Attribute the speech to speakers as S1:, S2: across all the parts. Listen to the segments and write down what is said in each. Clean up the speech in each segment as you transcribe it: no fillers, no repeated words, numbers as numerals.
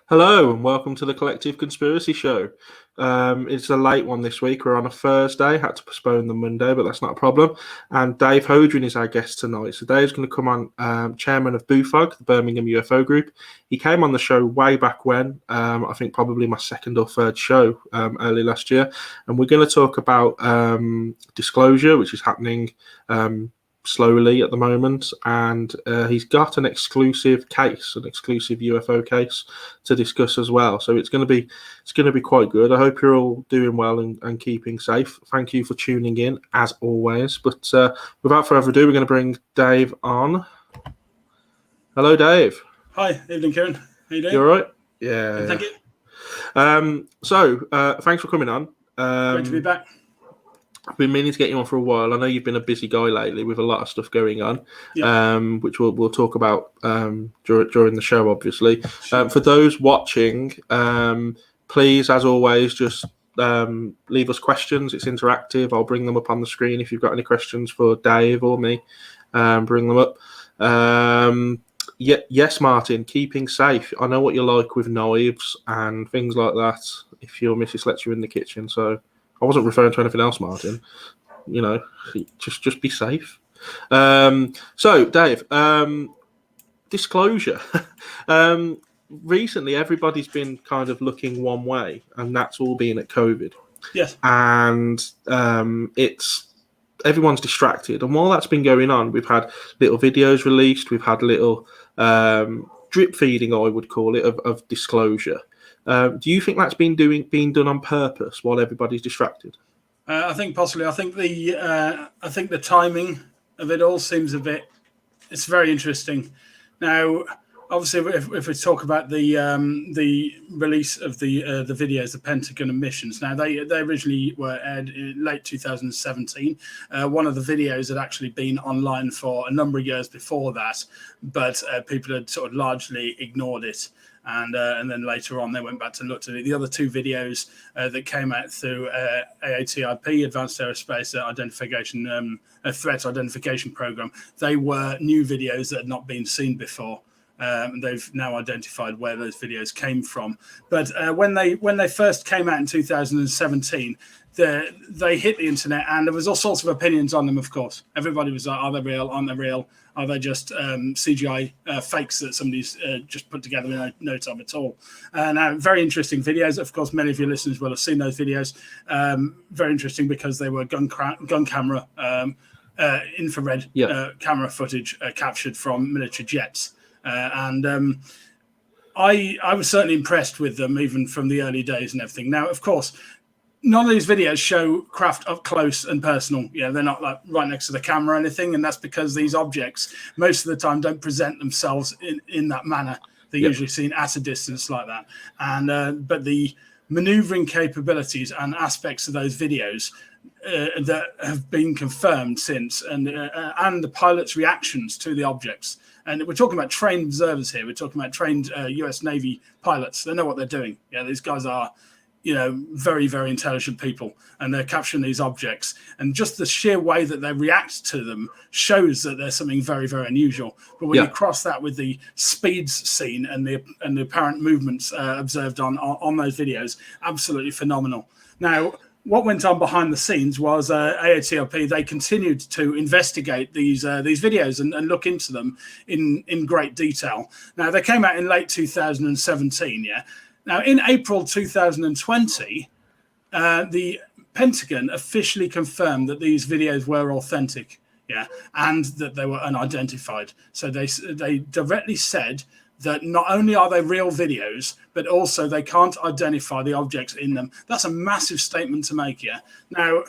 S1: Hello and welcome to the Collective Conspiracy Show. It's a late one this week. We're on a Thursday. Had to postpone the Monday, but that's not a problem. And Dave Hodrien is our guest tonight. So Dave's going to come on, chairman of BUFOG, the Birmingham UFO group. He came on the show way back when, I think probably my second or third show early last year. And we're going to talk about disclosure, which is happening slowly at the moment, and he's got an exclusive UFO case to discuss as well. So it's going to be quite good. I hope you're all doing well and keeping safe. Thank you for tuning in as always. But without further ado, we're going to bring Dave on. Hello, Dave.
S2: Hi, evening, Kieran. How you doing?
S1: You all right? Yeah.
S2: Thank you.
S1: So thanks for coming on.
S2: Great to be back.
S1: I've been meaning to get you on for a while. I know you've been a busy guy lately with a lot of stuff going on, which we'll talk about during the show, obviously.
S2: Sure.
S1: For those watching, please, as always, just leave us questions. It's interactive. I'll bring them up on the screen. If you've got any questions for Dave or me, bring them up. Yes, Martin, keeping safe. I know what you're like with knives and things like that if your missus lets you in the kitchen, so... I wasn't referring to anything else, Martin. You know, just be safe. So, Dave, disclosure. Recently, everybody's been kind of looking one way, and that's all been at COVID.
S2: Yes.
S1: And everyone's distracted. And while that's been going on, we've had little videos released. We've had little drip feeding, I would call it, of disclosure. Do you think that's being done on purpose while everybody's distracted?
S2: I think possibly. I think the timing of it all seems a bit. It's very interesting. Now, obviously, if we talk about the release of the videos, the Pentagon emissions. Now, they originally were aired in late 2017. One of the videos had actually been online for a number of years before that, but people had sort of largely ignored it. And then later on, they went back to look at it. The other two videos that came out through AATIP, Advanced Aerospace Identification Threat Identification Program, they were new videos that had not been seen before. They've now identified where those videos came from. But when they first came out in 2017, they hit the internet, and there was all sorts of opinions on them. Of course, everybody was like, "Are they real? Aren't they real? Are they just CGI fakes that somebody's just put together with no time at all?" Now, very interesting videos. Of course, many of your listeners will have seen those videos. Very interesting because they were gun camera, infrared camera footage captured from military jets. I was certainly impressed with them, even from the early days and everything. Now, of course, none of these videos show craft up close and personal. You know, they're not like right next to the camera or anything, and that's because these objects most of the time don't present themselves in that manner. They're usually seen at a distance like that. And but the maneuvering capabilities and aspects of those videos that have been confirmed since, and the pilots' reactions to the objects. And we're talking about trained observers here. We're talking about trained U.S. Navy pilots. They know what they're doing. Yeah, these guys are, very, very intelligent people, and they're capturing these objects. And just the sheer way that they react to them shows that there's something very, very unusual. But when you cross that with the speeds seen and the apparent movements observed on those videos, absolutely phenomenal. Now, what went on behind the scenes was AATIP. They continued to investigate these videos and look into them in great detail. Now, they came out in late 2017. Yeah. Now, in April 2020, the Pentagon officially confirmed that these videos were authentic. Yeah, and that they were unidentified. So they directly said that not only are they real videos, but also they can't identify the objects in them. That's a massive statement to make, yeah? Now,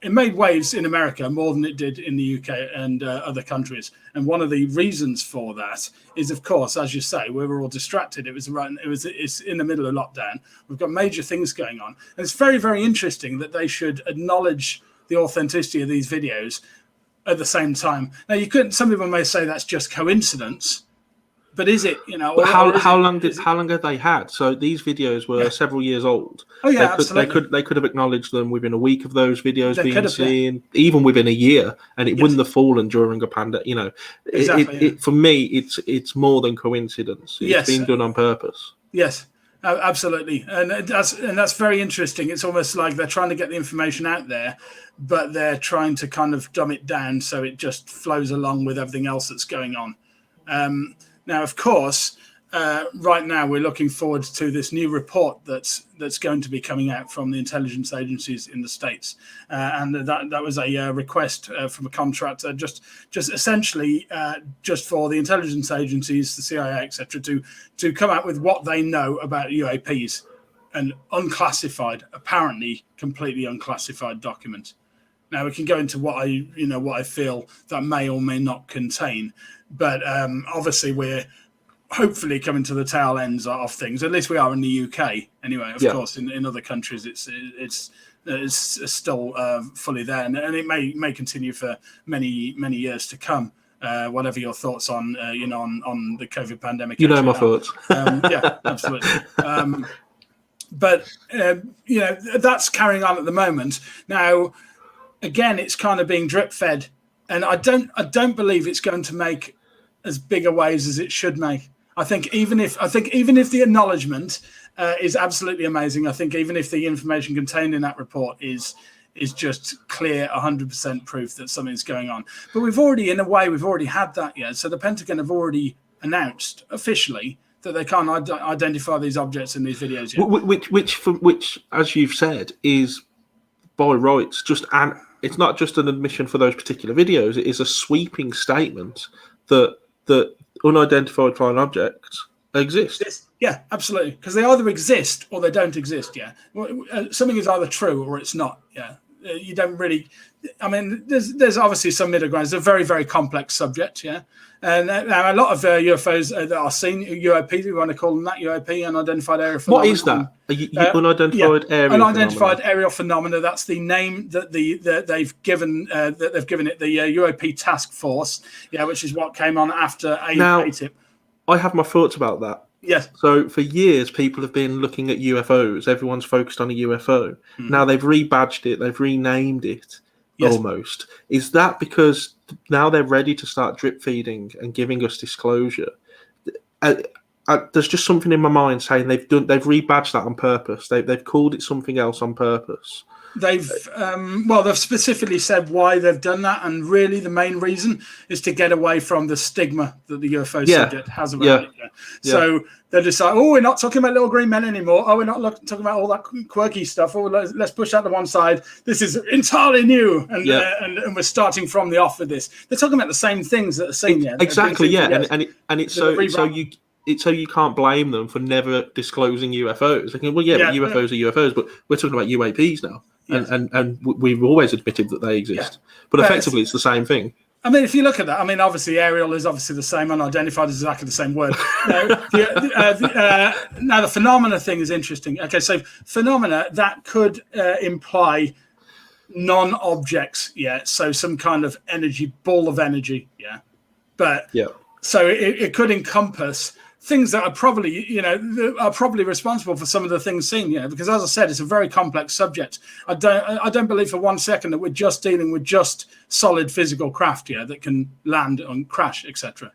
S2: it made waves in America more than it did in the UK and other countries. And one of the reasons for that is, of course, as you say, we were all distracted. It's in the middle of lockdown. We've got major things going on. And it's very, very interesting that they should acknowledge the authenticity of these videos at the same time. Now, some people may say that's just coincidence. But is it,
S1: But how long have they had? So these videos were several years old.
S2: Oh yeah, absolutely.
S1: They could have acknowledged them within a week of those videos being seen, even within a year, and it wouldn't have fallen during a pandemic.
S2: Exactly.
S1: For me, it's more than coincidence. It's been done on purpose.
S2: Yes. Absolutely, and that's very interesting. It's almost like they're trying to get the information out there, but they're trying to kind of dumb it down so it just flows along with everything else that's going on. Now, of course, right now we're looking forward to this new report that's going to be coming out from the intelligence agencies in the States, and that was a request from a contractor, just essentially just for the intelligence agencies, the CIA, etc., to come out with what they know about UAPs, an unclassified, apparently completely unclassified document. Now we can go into what I feel that may or may not contain, but obviously we're hopefully coming to the tail ends of things. At least we are in the UK, anyway. Of course, in other countries, it's still fully there, and it may continue for many years to come. Whatever your thoughts on on the COVID pandemic,
S1: my thoughts.
S2: Yeah, absolutely. But that's carrying on at the moment. Now, again, it's kind of being drip fed, and I don't believe it's going to make as big a waves as it should make. I think even if the acknowledgement is absolutely amazing, I think even if the information contained in that report is just clear 100% proof that something's going on. But we've already had that, yeah. So the Pentagon have already announced officially that they can't identify these objects in these videos yet.
S1: Which, as you've said, is by rights it's not just an admission for those particular videos. It is a sweeping statement that unidentified flying objects exist.
S2: Yeah, absolutely. Because they either exist or they don't exist. Yeah, something is either true or it's not. Yeah, you don't really. I mean, there's obviously some middle ground. It's a very, very complex subject. Yeah, and a lot of UFOs that are seen, UAP, we want to call them that, UAP, unidentified area phenomenon.
S1: What is that? Unidentified area.
S2: Unidentified aerial phenomena. That's the name that they've given it. The UAP task force. Yeah, which is what came on after ATIP.
S1: I have my thoughts about that.
S2: Yes.
S1: So for years, people have been looking at UFOs. Everyone's focused on a UFO. Mm-hmm. Now they've rebadged it. They've renamed it. Yes. Almost. Is that because now they're ready to start drip feeding and giving us disclosure? There's just something in my mind saying they've rebadged that on purpose. They've called it something else on purpose.
S2: They've specifically said why they've done that, and really the main reason is to get away from the stigma that the UFO subject has around it. Yeah. So they're just like, we're not talking about little green men anymore. We're not talking about all that quirky stuff. Let's push that to one side. This is entirely new, and we're starting from the off with this. They're talking about the same things that are seen.
S1: Exactly. Yeah, and it's so you can't blame them for never disclosing UFOs. Like, well, but UFOs are UFOs, but we're talking about UAPs now. Yes. And we've always admitted that they exist, but effectively it's the same thing.
S2: I mean, if you look at that, I mean, obviously aerial is obviously the same, unidentified is exactly the same word. Now the phenomena thing is interesting. Okay, so phenomena, that could imply non-objects, so some kind of energy, ball of energy, but so it could encompass things that are probably responsible for some of the things seen, because as I said, it's a very complex subject. I don't believe for 1 second that we're just dealing with just solid physical craft, that can land and crash, etc.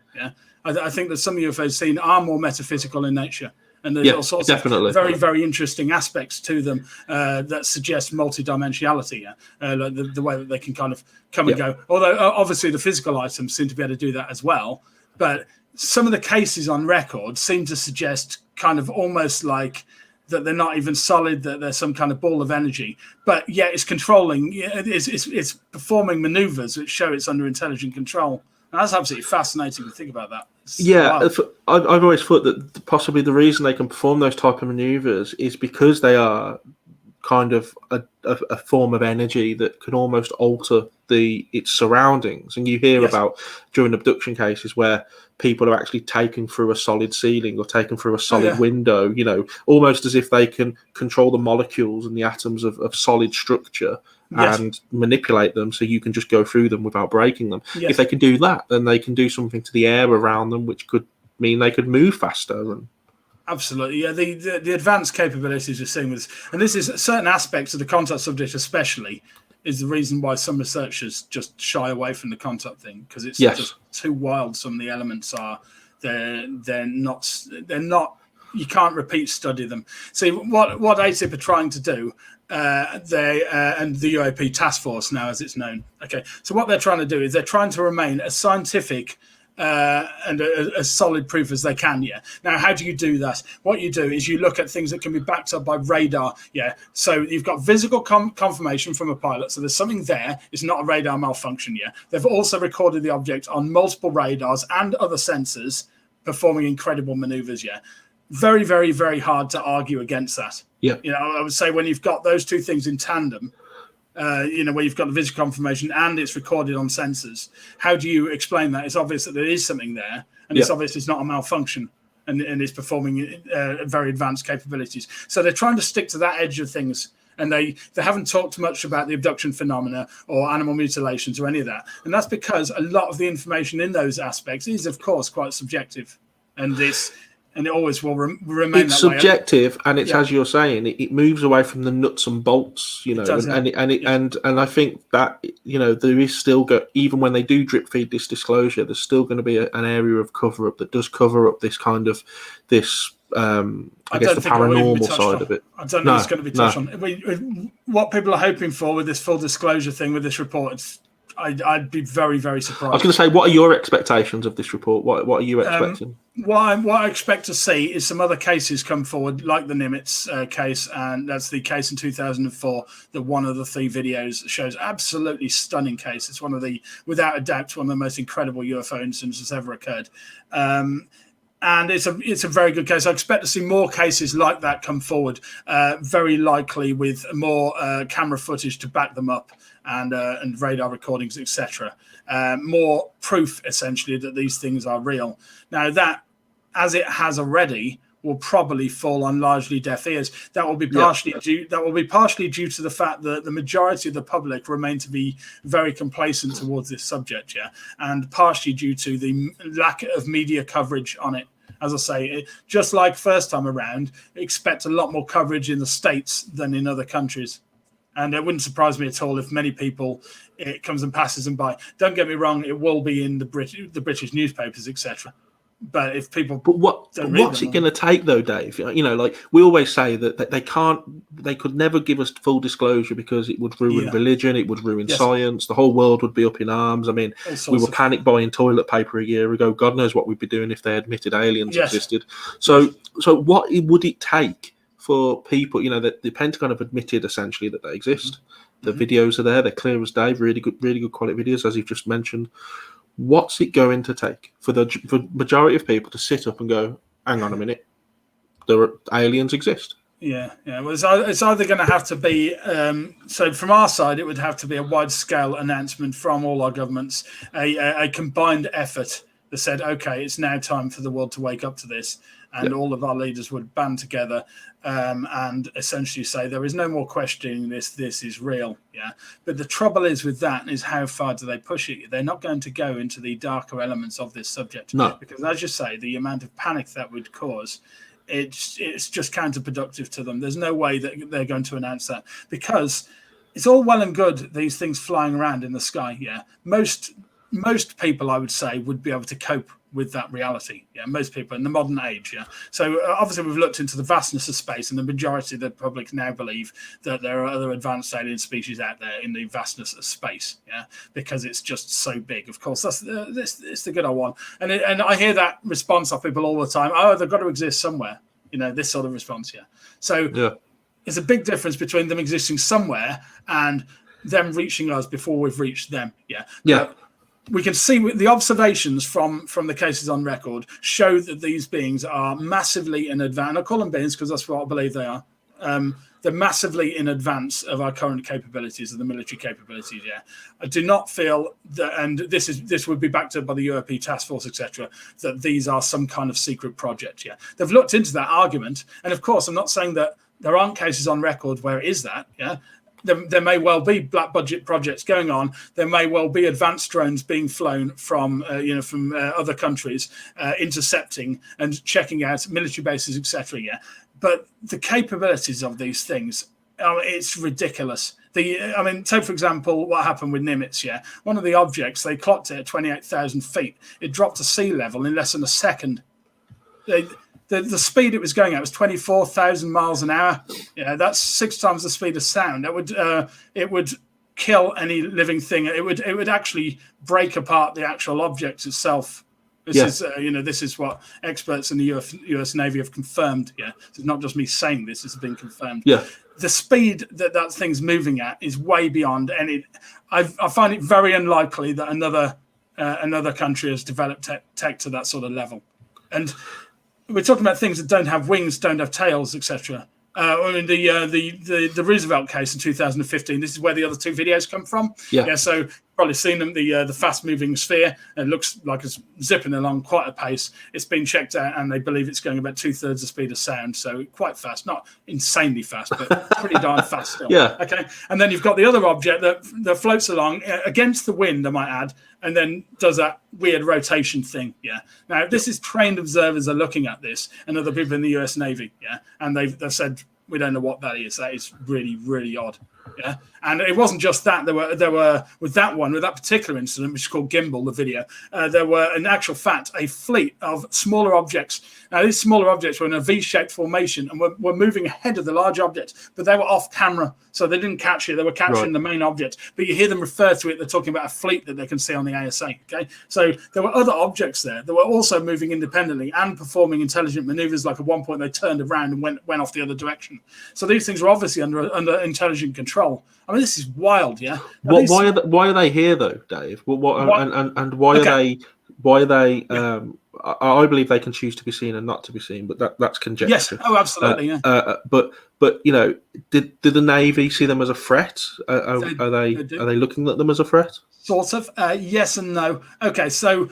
S2: I think that some UFOs seen are more metaphysical in nature, and there's all sorts of very, very interesting aspects to them that suggest multidimensionality, like the way that they can kind of come and go. Although obviously the physical items seem to be able to do that as well, but some of the cases on record seem to suggest kind of almost like that they're not even solid, that they're some kind of ball of energy. But it's controlling, it's performing maneuvers which show it's under intelligent control. And that's absolutely fascinating to think about that. I've always thought that possibly the reason they can perform those type of maneuvers is because they are kind of a form of energy that can almost alter its surroundings. And you hear about during abduction cases where people are actually taken through a solid ceiling or taken through a solid window, almost as if they can control the molecules and the atoms of solid structure and manipulate them so you can just go through them without breaking them. If they can do that, then they can do something to the air around them, which could mean they could move faster. And absolutely, the advanced capabilities we're seeing with this, and this is certain aspects of the contact subject especially, is the reason why some researchers just shy away from the contact thing, because it's just too wild. Some of the elements are they're not you can't repeat study them. See what ATIP are trying to do. And the UAP task force now, as it's known. Okay, so what they're trying to do is they're trying to remain as scientific and as solid proof as they can. Yeah. Now, how do you do that? What you do is you look at things that can be backed up by radar. Yeah. So you've got physical confirmation from a pilot. So there's something there. It's not a radar malfunction. Yeah. They've also recorded the object on multiple radars and other sensors performing incredible maneuvers. Yeah. Very, very, very hard to argue against that.
S1: Yeah.
S2: I would say when you've got those two things in tandem, where you've got the visual confirmation and it's recorded on sensors, how do you explain that? It's obvious that there is something there, and it's obvious it's not a malfunction, and it's performing very advanced capabilities. So they're trying to stick to that edge of things, and they haven't talked much about the abduction phenomena or animal mutilations or any of that. And that's because a lot of the information in those aspects is, of course, quite subjective, and it always will remain
S1: it's
S2: that way.
S1: Subjective, and it's as you're saying, it moves away from the nuts and bolts, and I think that there is still even when they do drip feed this disclosure, there's still going to be an area of cover up that does cover up this kind of this. I guess the paranormal side of it.
S2: I don't know it's going to be touched on. What people are hoping for with this full disclosure thing with this report, I'd be very, very surprised.
S1: I was going to say, what are your expectations of this report? What are you expecting?
S2: What I expect to see is some other cases come forward, like the Nimitz case, and that's the case in 2004. The one of the 3 videos shows absolutely stunning case. It's without a doubt, one of the most incredible UFO incidents that's ever occurred. And it's a very good case. I expect to see more cases like that come forward, very likely with more camera footage to back them up and radar recordings, etc. More proof, essentially, that these things are real. Now, that, as it has already, will probably fall on largely deaf ears. That will be partially due to the fact that the majority of the public remain to be very complacent towards this subject, and partially due to the lack of media coverage on it. As I say, just like first time around, expect a lot more coverage in the States than in other countries. And it wouldn't surprise me at all if many people, it comes and passes them by. Don't get me wrong, it will be in the British newspapers, etc. But if people, what's
S1: it going to take though, Dave? Like we always say that they could never give us full disclosure because it would ruin religion, it would ruin science, the whole world would be up in arms. I mean, we were panic buying toilet paper a year ago. God knows what we'd be doing if they admitted aliens existed. So what would it take for people? That the Pentagon have admitted essentially that they exist. The videos are there; they're clear as day. Really good quality videos, as you've just mentioned. What's it going to take for the majority of people to sit up and go, hang on a minute, aliens exist?
S2: Yeah. Well, it's either going to have to be, so from our side, it would have to be a wide-scale announcement from all our governments, a combined effort that said, okay, it's now time for the world to wake up to this. And all of our leaders would band together and essentially say there is no more questioning this. This is real. Yeah. But the trouble is with that is how far do they push it? They're not going to go into the darker elements of this subject.
S1: No.
S2: Because as you say, the amount of panic that would cause, it's just counterproductive to them. There's no way that they're going to announce that because it's all well and good, these things flying around in the sky. Yeah. Most people, I would say, would be able to cope with that reality. Yeah, most people in the modern age. Yeah. So obviously we've looked into the vastness of space, and the majority of the public now believe that there are other advanced alien species out there in the vastness of space. Yeah, because it's just so big. Of course, that's it's the good old one. And I hear that response of people all the time. Oh, they've got to exist somewhere. This sort of response. Yeah. So there's a big difference between them existing somewhere and them reaching us before we've reached them. Yeah.
S1: Yeah.
S2: We can see the observations from the cases on record show that these beings are massively in advance. And I call them beings because that's what I believe they are. They're massively in advance of our current capabilities, of the military capabilities. Yeah, I do not feel that, and this would be backed up by the UAP task force, etc., that these are some kind of secret project. Yeah, they've looked into that argument, and of course, I'm not saying that there aren't cases on record where it is that. Yeah. There may well be black budget projects going on. There may well be advanced drones being flown from other countries, intercepting and checking out military bases, etc. Yeah, but the capabilities of these things, it's ridiculous. Take for example what happened with Nimitz. Yeah, one of the objects, they clocked it at 28,000 feet. It dropped to sea level in less than a second. the speed it was going at was 24,000 miles an hour. Yeah, that's 6 times the speed of sound. It would kill any living thing. It would actually break apart the actual object itself. This is what experts in the US Navy have confirmed. Yeah, it's not just me saying this; it's been confirmed.
S1: Yeah,
S2: the speed that thing's moving at is way beyond any. I find it very unlikely that another country has developed tech to that sort of level. And we're talking about things that don't have wings, don't have tails, etc. I mean, the Roosevelt case in 2015. This is where the other 2 videos come from.
S1: Yeah.
S2: So you've probably seen them. The fast-moving sphere. It looks like it's zipping along quite a pace. It's been checked out, and they believe it's going about 2/3 the speed of sound. So quite fast, not insanely fast, but pretty darn fast still.
S1: Yeah.
S2: Okay. And then you've got the other object that floats along against the wind, I might add, and then does that weird rotation thing. Yeah. Now this is trained observers are looking at this, and other people in the US Navy. Yeah. And they've said, we don't know what that is. That is really, really odd. Yeah. And it wasn't just that. There were with that particular incident, which is called Gimbal, the video, there were in actual fact a fleet of smaller objects. Now these smaller objects were in a V-shaped formation and were moving ahead of the large object, but they were off camera, so they didn't catch it. They were capturing the main object, but you hear them refer to it. They're talking about a fleet that they can see on the ASA. Okay, so there were other objects there that were also moving independently and performing intelligent maneuvers. Like at one point they turned around and went off the other direction. So these things were obviously under intelligent control. I mean, this is wild, yeah.
S1: Why are they here though, Dave? And why are they? I believe they can choose to be seen and not to be seen, but that's conjecture.
S2: Yes, oh, absolutely.
S1: But did the Navy see them as a threat? Are they looking at them as a threat? Sort
S2: of. Yes and no. Okay, so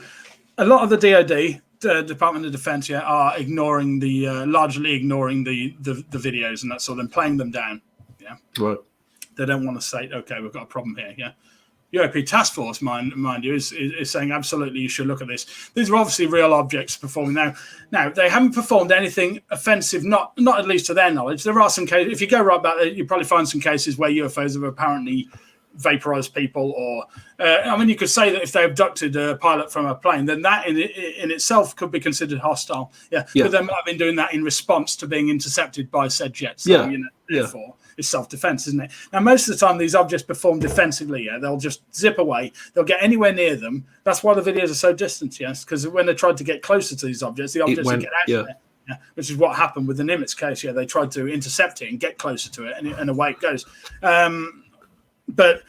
S2: a lot of the DoD. The Department of Defense, are largely ignoring the videos and that sort of, and playing them down. Yeah,
S1: right.
S2: They don't want to say, okay, we've got a problem here. Yeah, UAP Task Force, mind you, is saying absolutely you should look at this. These are obviously real objects performing now. They haven't performed anything offensive, not at least to their knowledge. There are some cases. If you go right back there, you probably find some cases where UFOs have apparently vaporized people, or you could say that if they abducted a pilot from a plane, then that in itself could be considered hostile. Yeah. But they might have been doing that in response to being intercepted by said jets. So, therefore, it's self-defense, isn't it? Now, most of the time, these objects perform defensively. Yeah, they'll just zip away. They'll get anywhere near them. That's why the videos are so distant. Yes, because when they tried to get closer to these objects, the objects would get out of there. Yeah, which is what happened with the Nimitz case. Yeah, they tried to intercept it and get closer to it, and away it goes. But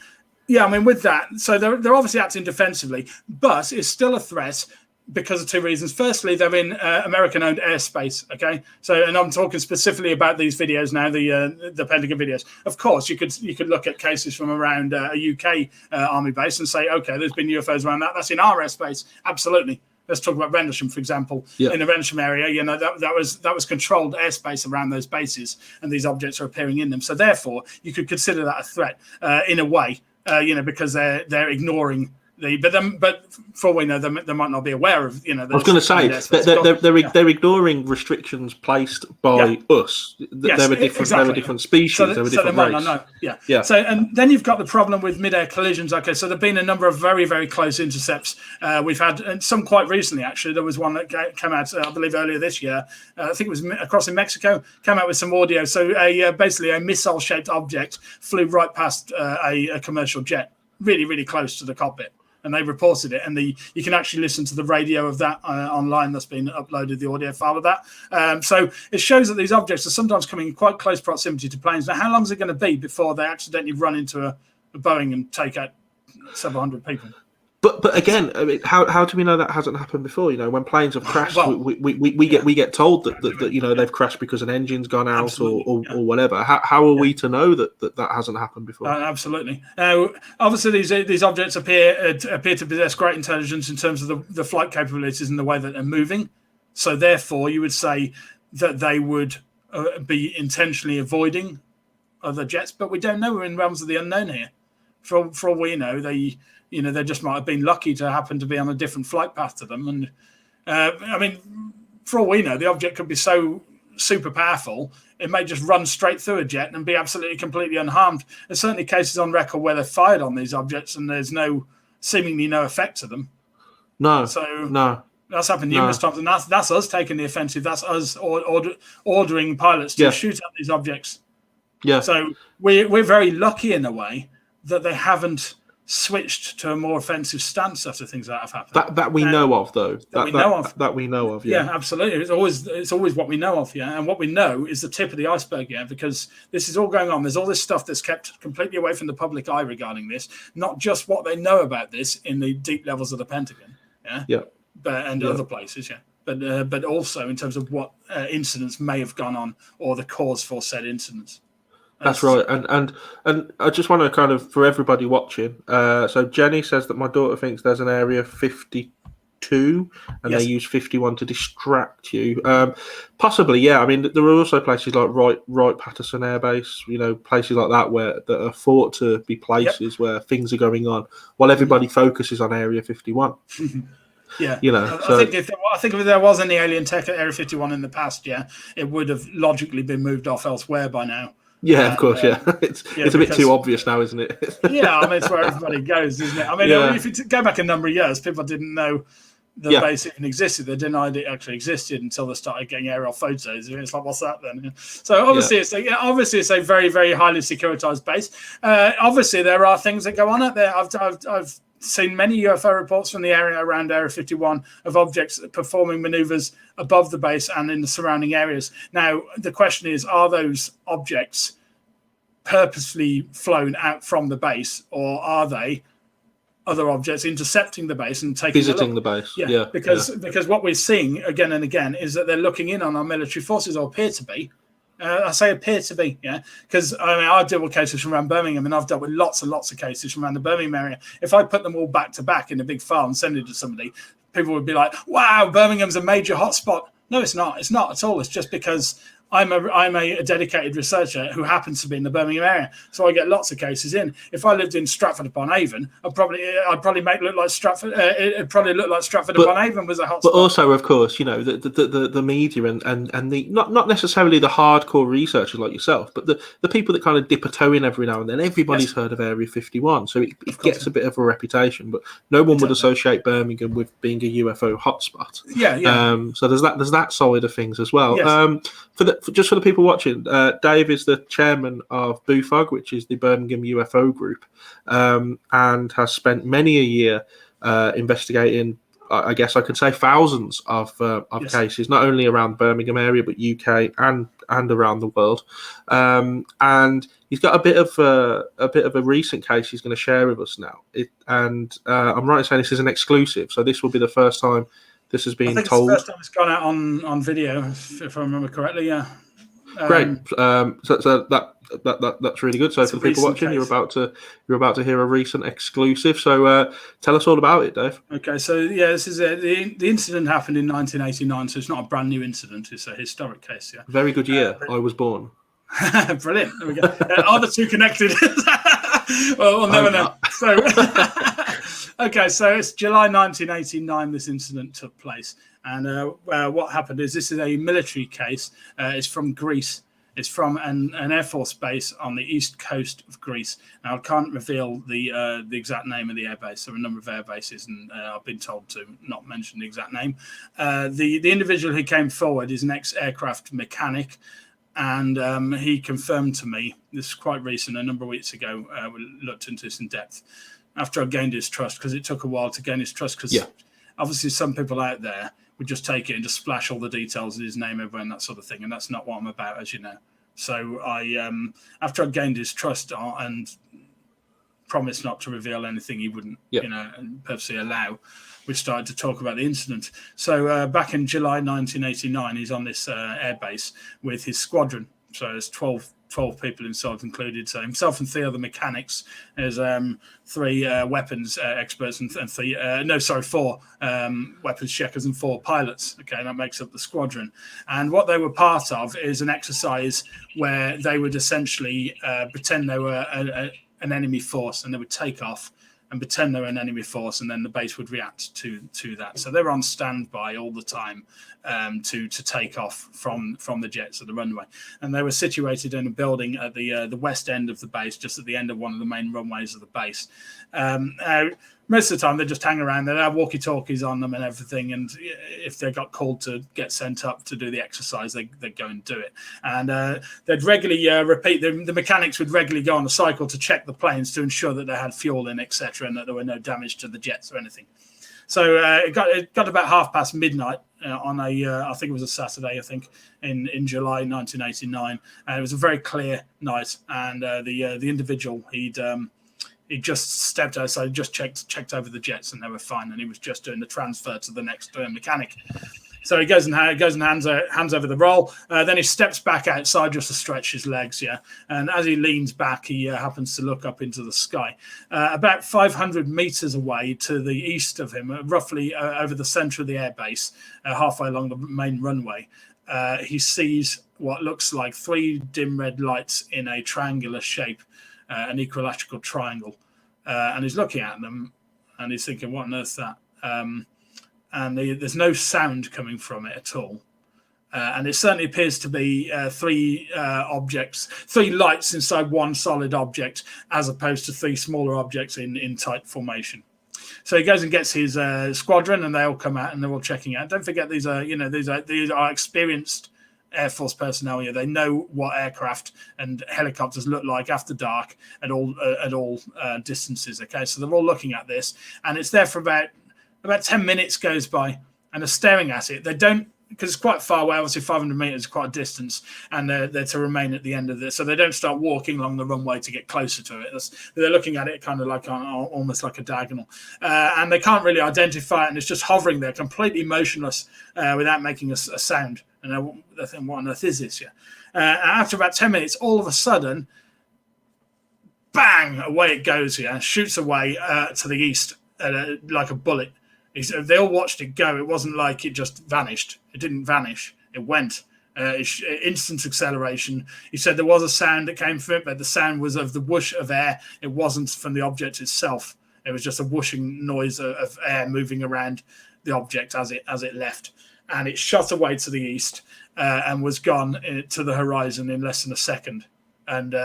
S2: with that, so they're obviously acting defensively, but it's still a threat because of 2 reasons. Firstly, they're in American-owned airspace. Okay, so and I'm talking specifically about these videos now, the Pentagon videos. Of course, you could look at cases from around a UK army base and say, okay, there's been UFOs around that. That's in our airspace. Absolutely. Let's talk about Rendlesham, for example. Yeah. In the Rendlesham area, that was controlled airspace around those bases, and these objects are appearing in them. So therefore, you could consider that a threat in a way, because they're ignoring but for all we know, they might not be aware of. I
S1: was going to say they're ignoring restrictions placed by us. They're a different species. They're a different race. Might not know.
S2: Yeah. So and then you've got the problem with mid-air collisions. Okay, so there've been a number of very, very close intercepts. We've had some quite recently. Actually, there was one that came out, I believe, earlier this year. I think it was across in Mexico. Came out with some audio. So basically a missile-shaped object flew right past a commercial jet, really, really close to the cockpit. And they reported it, and you can actually listen to the radio of that online. That's been uploaded, the audio file of that. So it shows that these objects are sometimes coming in quite close proximity to planes. Now, how long is it going to be before they accidentally run into a Boeing and take out several hundred people?
S1: But again, I mean, how do we know that hasn't happened before? When planes have crashed, we get told that they've crashed because an engine's gone out or whatever. How are we to know that hasn't happened before?
S2: Absolutely. Obviously, these objects appear to possess great intelligence in terms of the flight capabilities and the way that they're moving. So therefore, you would say that they would be intentionally avoiding other jets, but we don't know. We're in realms of the unknown here. For all we know, they just might have been lucky to happen to be on a different flight path to them. And for all we know, the object could be so super powerful, it may just run straight through a jet and be absolutely completely unharmed. There's certainly cases on record where they're fired on these objects and there's seemingly no effect to them.
S1: No.
S2: That's happened numerous times, and that's us taking the offensive. That's us ordering pilots to shoot at these objects.
S1: Yeah.
S2: So we're very lucky in a way that they haven't switched to a more offensive stance after things that have happened.
S1: That we know of, though.
S2: That we know of.
S1: That we know of.
S2: Yeah, absolutely. It's always what we know of. Yeah, and what we know is the tip of the iceberg. Yeah, because this is all going on. There's all this stuff that's kept completely away from the public eye regarding this. Not just what they know about this in the deep levels of the Pentagon. Yeah.
S1: Yeah.
S2: And other places, but also in terms of what incidents may have gone on or the cause for said incidents.
S1: That's right, and I just want to kind of, for everybody watching. So Jenny says that my daughter thinks there's an Area 52, and they use 51 to distract you. Possibly, yeah. I mean, there are also places like Wright Patterson Air Base, places like that that are thought to be places where things are going on, while everybody focuses on Area 51.
S2: Yeah,
S1: So,
S2: I think if there was any alien tech at Area 51 in the past, it would have logically been moved off elsewhere by now.
S1: Yeah, of course, It's a bit too obvious now, isn't it?
S2: Yeah, I mean, it's where everybody goes, isn't it? I mean, if you go back a number of years, people didn't know the base even existed. They denied it actually existed until they started getting aerial photos. It's like, what's that then? So obviously, it's a very, very highly securitized base. Obviously, there are things that go on out there. I've seen many UFO reports from the area around Area 51 of objects performing maneuvers above the base and in the surrounding areas. Now, the question is, are those objects purposely flown out from the base, or are they other objects intercepting the base and taking
S1: visiting the base?
S2: Because what we're seeing again and again is that they're looking in on our military forces, or appear to be. I say appear to be, because I deal with cases from around Birmingham, and I've dealt with lots and lots of cases from around the Birmingham area. If I put them all back to back in a big file and send it to somebody, people would be like, "Wow, Birmingham's a major hotspot." No, it's not. It's not at all. It's just because I'm a dedicated researcher who happens to be in the Birmingham area, so I get lots of cases in. If I lived in Stratford-upon-Avon, I'd probably make it look like Stratford. It'd probably look like Stratford-upon-Avon was a hotspot.
S1: But also, of course, the media and the not necessarily the hardcore researchers like yourself, but the people that kind of dip a toe in every now and then. Everybody's heard of Area 51, so it gets a bit of a reputation. But no one would associate Birmingham with being a UFO hotspot. So there's that side of things as well.
S2: Yes.
S1: For the people watching, Dave is the chairman of BUFOG, which is the Birmingham UFO group, and has spent many a year investigating, I guess I could say, thousands of cases, not only around the Birmingham area, but UK and around the world. And he's got a bit of a recent case he's going to share with us now. I'm right in saying this is an exclusive, so this will be the first time this has been told.
S2: It's the first time it's gone out on video, if I remember correctly. Yeah.
S1: Great. So that's really good. So for the people watching, you're about to hear a recent exclusive. So tell us all about it, Dave.
S2: Okay. So this is the incident happened in 1989. So it's not a brand new incident. It's a historic case. Yeah.
S1: Very good year. I was born.
S2: Brilliant. There we go. Are the two connected? Well, we'll never know. So. Okay, so it's July 1989 this incident took place. And what happened is this is a military case. It's from Greece. It's from an Air Force base on the east coast of Greece. Now, I can't reveal the exact name of the air base. There are a number of air bases, and I've been told to not mention the exact name. The individual who came forward is an ex-aircraft mechanic, and he confirmed to me, this is quite recent, a number of weeks ago, we looked into this in depth, after I gained his trust, because it took a while to gain his trust, because obviously some people out there would just take it and just splash all the details of his name everywhere and that sort of thing, and that's not what I'm about, as you know. So I, after I gained his trust and promised not to reveal anything he wouldn't, purposely allow, we started to talk about the incident. So back in July 1989, he's on this air base with his squadron. So there's 12 people inside included. So himself and 3 other mechanics. There's 3 weapons experts and 4 weapons checkers and 4 pilots. Okay, that makes up the squadron. And what they were part of is an exercise where they would essentially pretend they were an enemy force, and they would take off and pretend they were an enemy force, and then the base would react to that. So they were on standby all the time to take off from the jets at the runway. And they were situated in a building at the west end of the base, just at the end of one of the main runways of the base. most of the time they just hang around. They have walkie-talkies on them and everything, and if they got called to get sent up to do the exercise, they go and do it. And they'd regularly repeat. The mechanics would regularly go on the cycle to check the planes to ensure that they had fuel in, etc., and that there were no damage to the jets or anything. So it got about midnight on I think it was a Saturday, I think in July 1989, and it was a very clear night. And the individual he just stepped outside, just checked over the jets, and they were fine. And he was just doing the transfer to the next mechanic. So he goes and hands over the roll. Then he steps back outside just to stretch his legs, yeah. And as he leans back, he happens to look up into the sky. About 500 meters away to the east of him, roughly over the center of the airbase, halfway along the main runway, he sees what looks like 3 dim red lights in a triangular shape, an equilateral triangle. And he's looking at them, and he's thinking, what on earth is that? And there's no sound coming from it at all. And it certainly appears to be 3 lights inside one solid object, as opposed to 3 smaller objects in tight formation. So he goes and gets his squadron, and they all come out, and they're all checking out. Don't forget, these are experienced Air Force personnel here. They know what aircraft and helicopters look like after dark at all distances. Okay, so they're all looking at this, and it's there for about 10 minutes goes by, and they're staring at it. They don't, because it's quite far away. Obviously, 500 meters is quite a distance, and they're to remain at the end of this. So they don't start walking along the runway to get closer to it. They're looking at it kind of like almost like a diagonal, and they can't really identify it, and it's just hovering there, completely motionless, without making a sound. And they think, what on earth is this? Yeah. After about 10 minutes, all of a sudden, bang! Away it goes. Yeah, shoots away to the east like a bullet. They all watched it go. It wasn't like it just vanished. It didn't vanish. It went. Instant acceleration. He said there was a sound that came from it, but the sound was of the whoosh of air. It wasn't from the object itself. It was just a whooshing noise of air moving around the object as it left. And it shot away to the east and was gone to the horizon in less than a second. And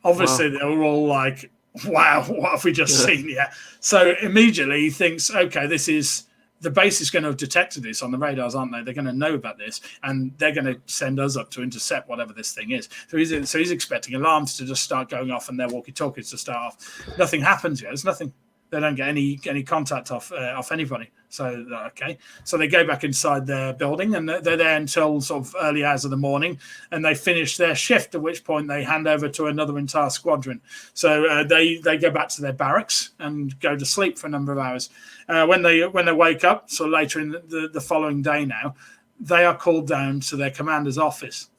S2: obviously They were all like, wow, what have we just seen? Yeah. So immediately he thinks, okay, the base is going to have detected this on the radars, aren't they? They're going to know about this, and they're going to send us up to intercept whatever this thing is. So he's expecting alarms to just start going off and their walkie-talkies to start off. Nothing happens yet. There's nothing. They don't get any contact off anybody. So okay, so they go back inside their building, and they're there until sort of early hours of the morning, and they finish their shift. At which point they hand over to another entire squadron. So they go back to their barracks and go to sleep for a number of hours. When they wake up, so later in the following day now, they are called down to their commander's office.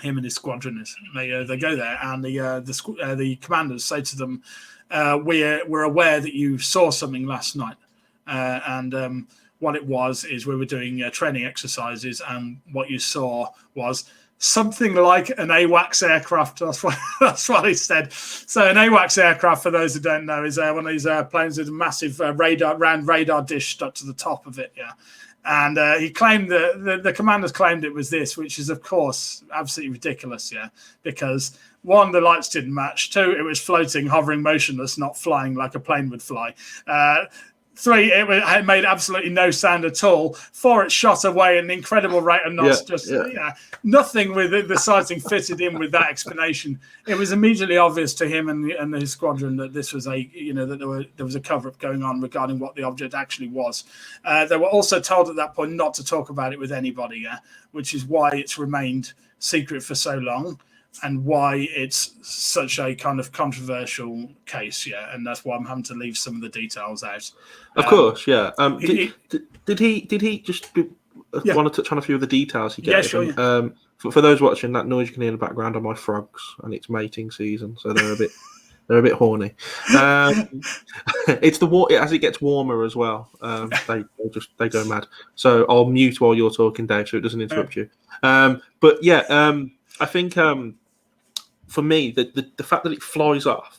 S2: Him and his squadroners. They go there, and the commanders say to them, we're aware that you saw something last night, and what it was is we were doing training exercises, and what you saw was something like an AWACS aircraft. That's what he said. So an AWACS aircraft, for those who don't know, is one of these planes with a massive round radar dish stuck to the top of it. Yeah. And he claimed that the commanders claimed it was this, which is, of course, absolutely ridiculous, yeah, because 1, the lights didn't match. 2, it was floating, hovering, motionless, not flying like a plane would fly. 3, it made absolutely no sound at all. 4, it shot away at an incredible rate of knots. Nothing with the sighting fitted in with that explanation. It was immediately obvious to him and his squadron that this was that there was a cover-up going on regarding what the object actually was. They were also told at that point not to talk about it with anybody, which is why it's remained secret for so long, and why it's such a kind of controversial case, and that's why I'm having to leave some of the details out.
S1: Of course, yeah. Did he just want to touch on a few of the details he gave?
S2: Yeah, sure. Yeah.
S1: For those watching, that noise you can hear in the background are my frogs, and it's mating season, so they're a bit horny. It's as it gets warmer as well. They go mad. So I'll mute while you're talking, Dave, so it doesn't interrupt you. But yeah, I think for me, the fact that it flies off,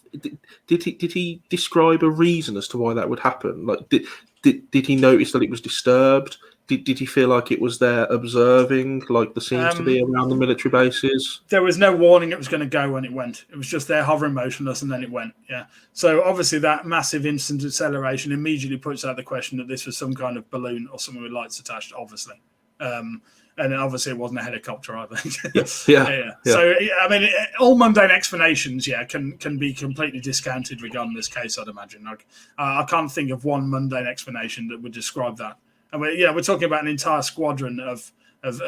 S1: did he describe a reason as to why that would happen? Like, did he notice that it was disturbed? Did you feel like it was there observing, like there seems to be around the military bases?
S2: There was no warning it was going to go when it went. It was just there hovering motionless, and then it went. Yeah. So obviously that massive instant acceleration immediately puts out the question that this was some kind of balloon or something with lights attached, obviously. And obviously it wasn't a helicopter either.
S1: Yeah.
S2: So, I mean, all mundane explanations, can be completely discounted regarding this case, I'd imagine. Like, I can't think of one mundane explanation that would describe that. And we're talking about an entire squadron of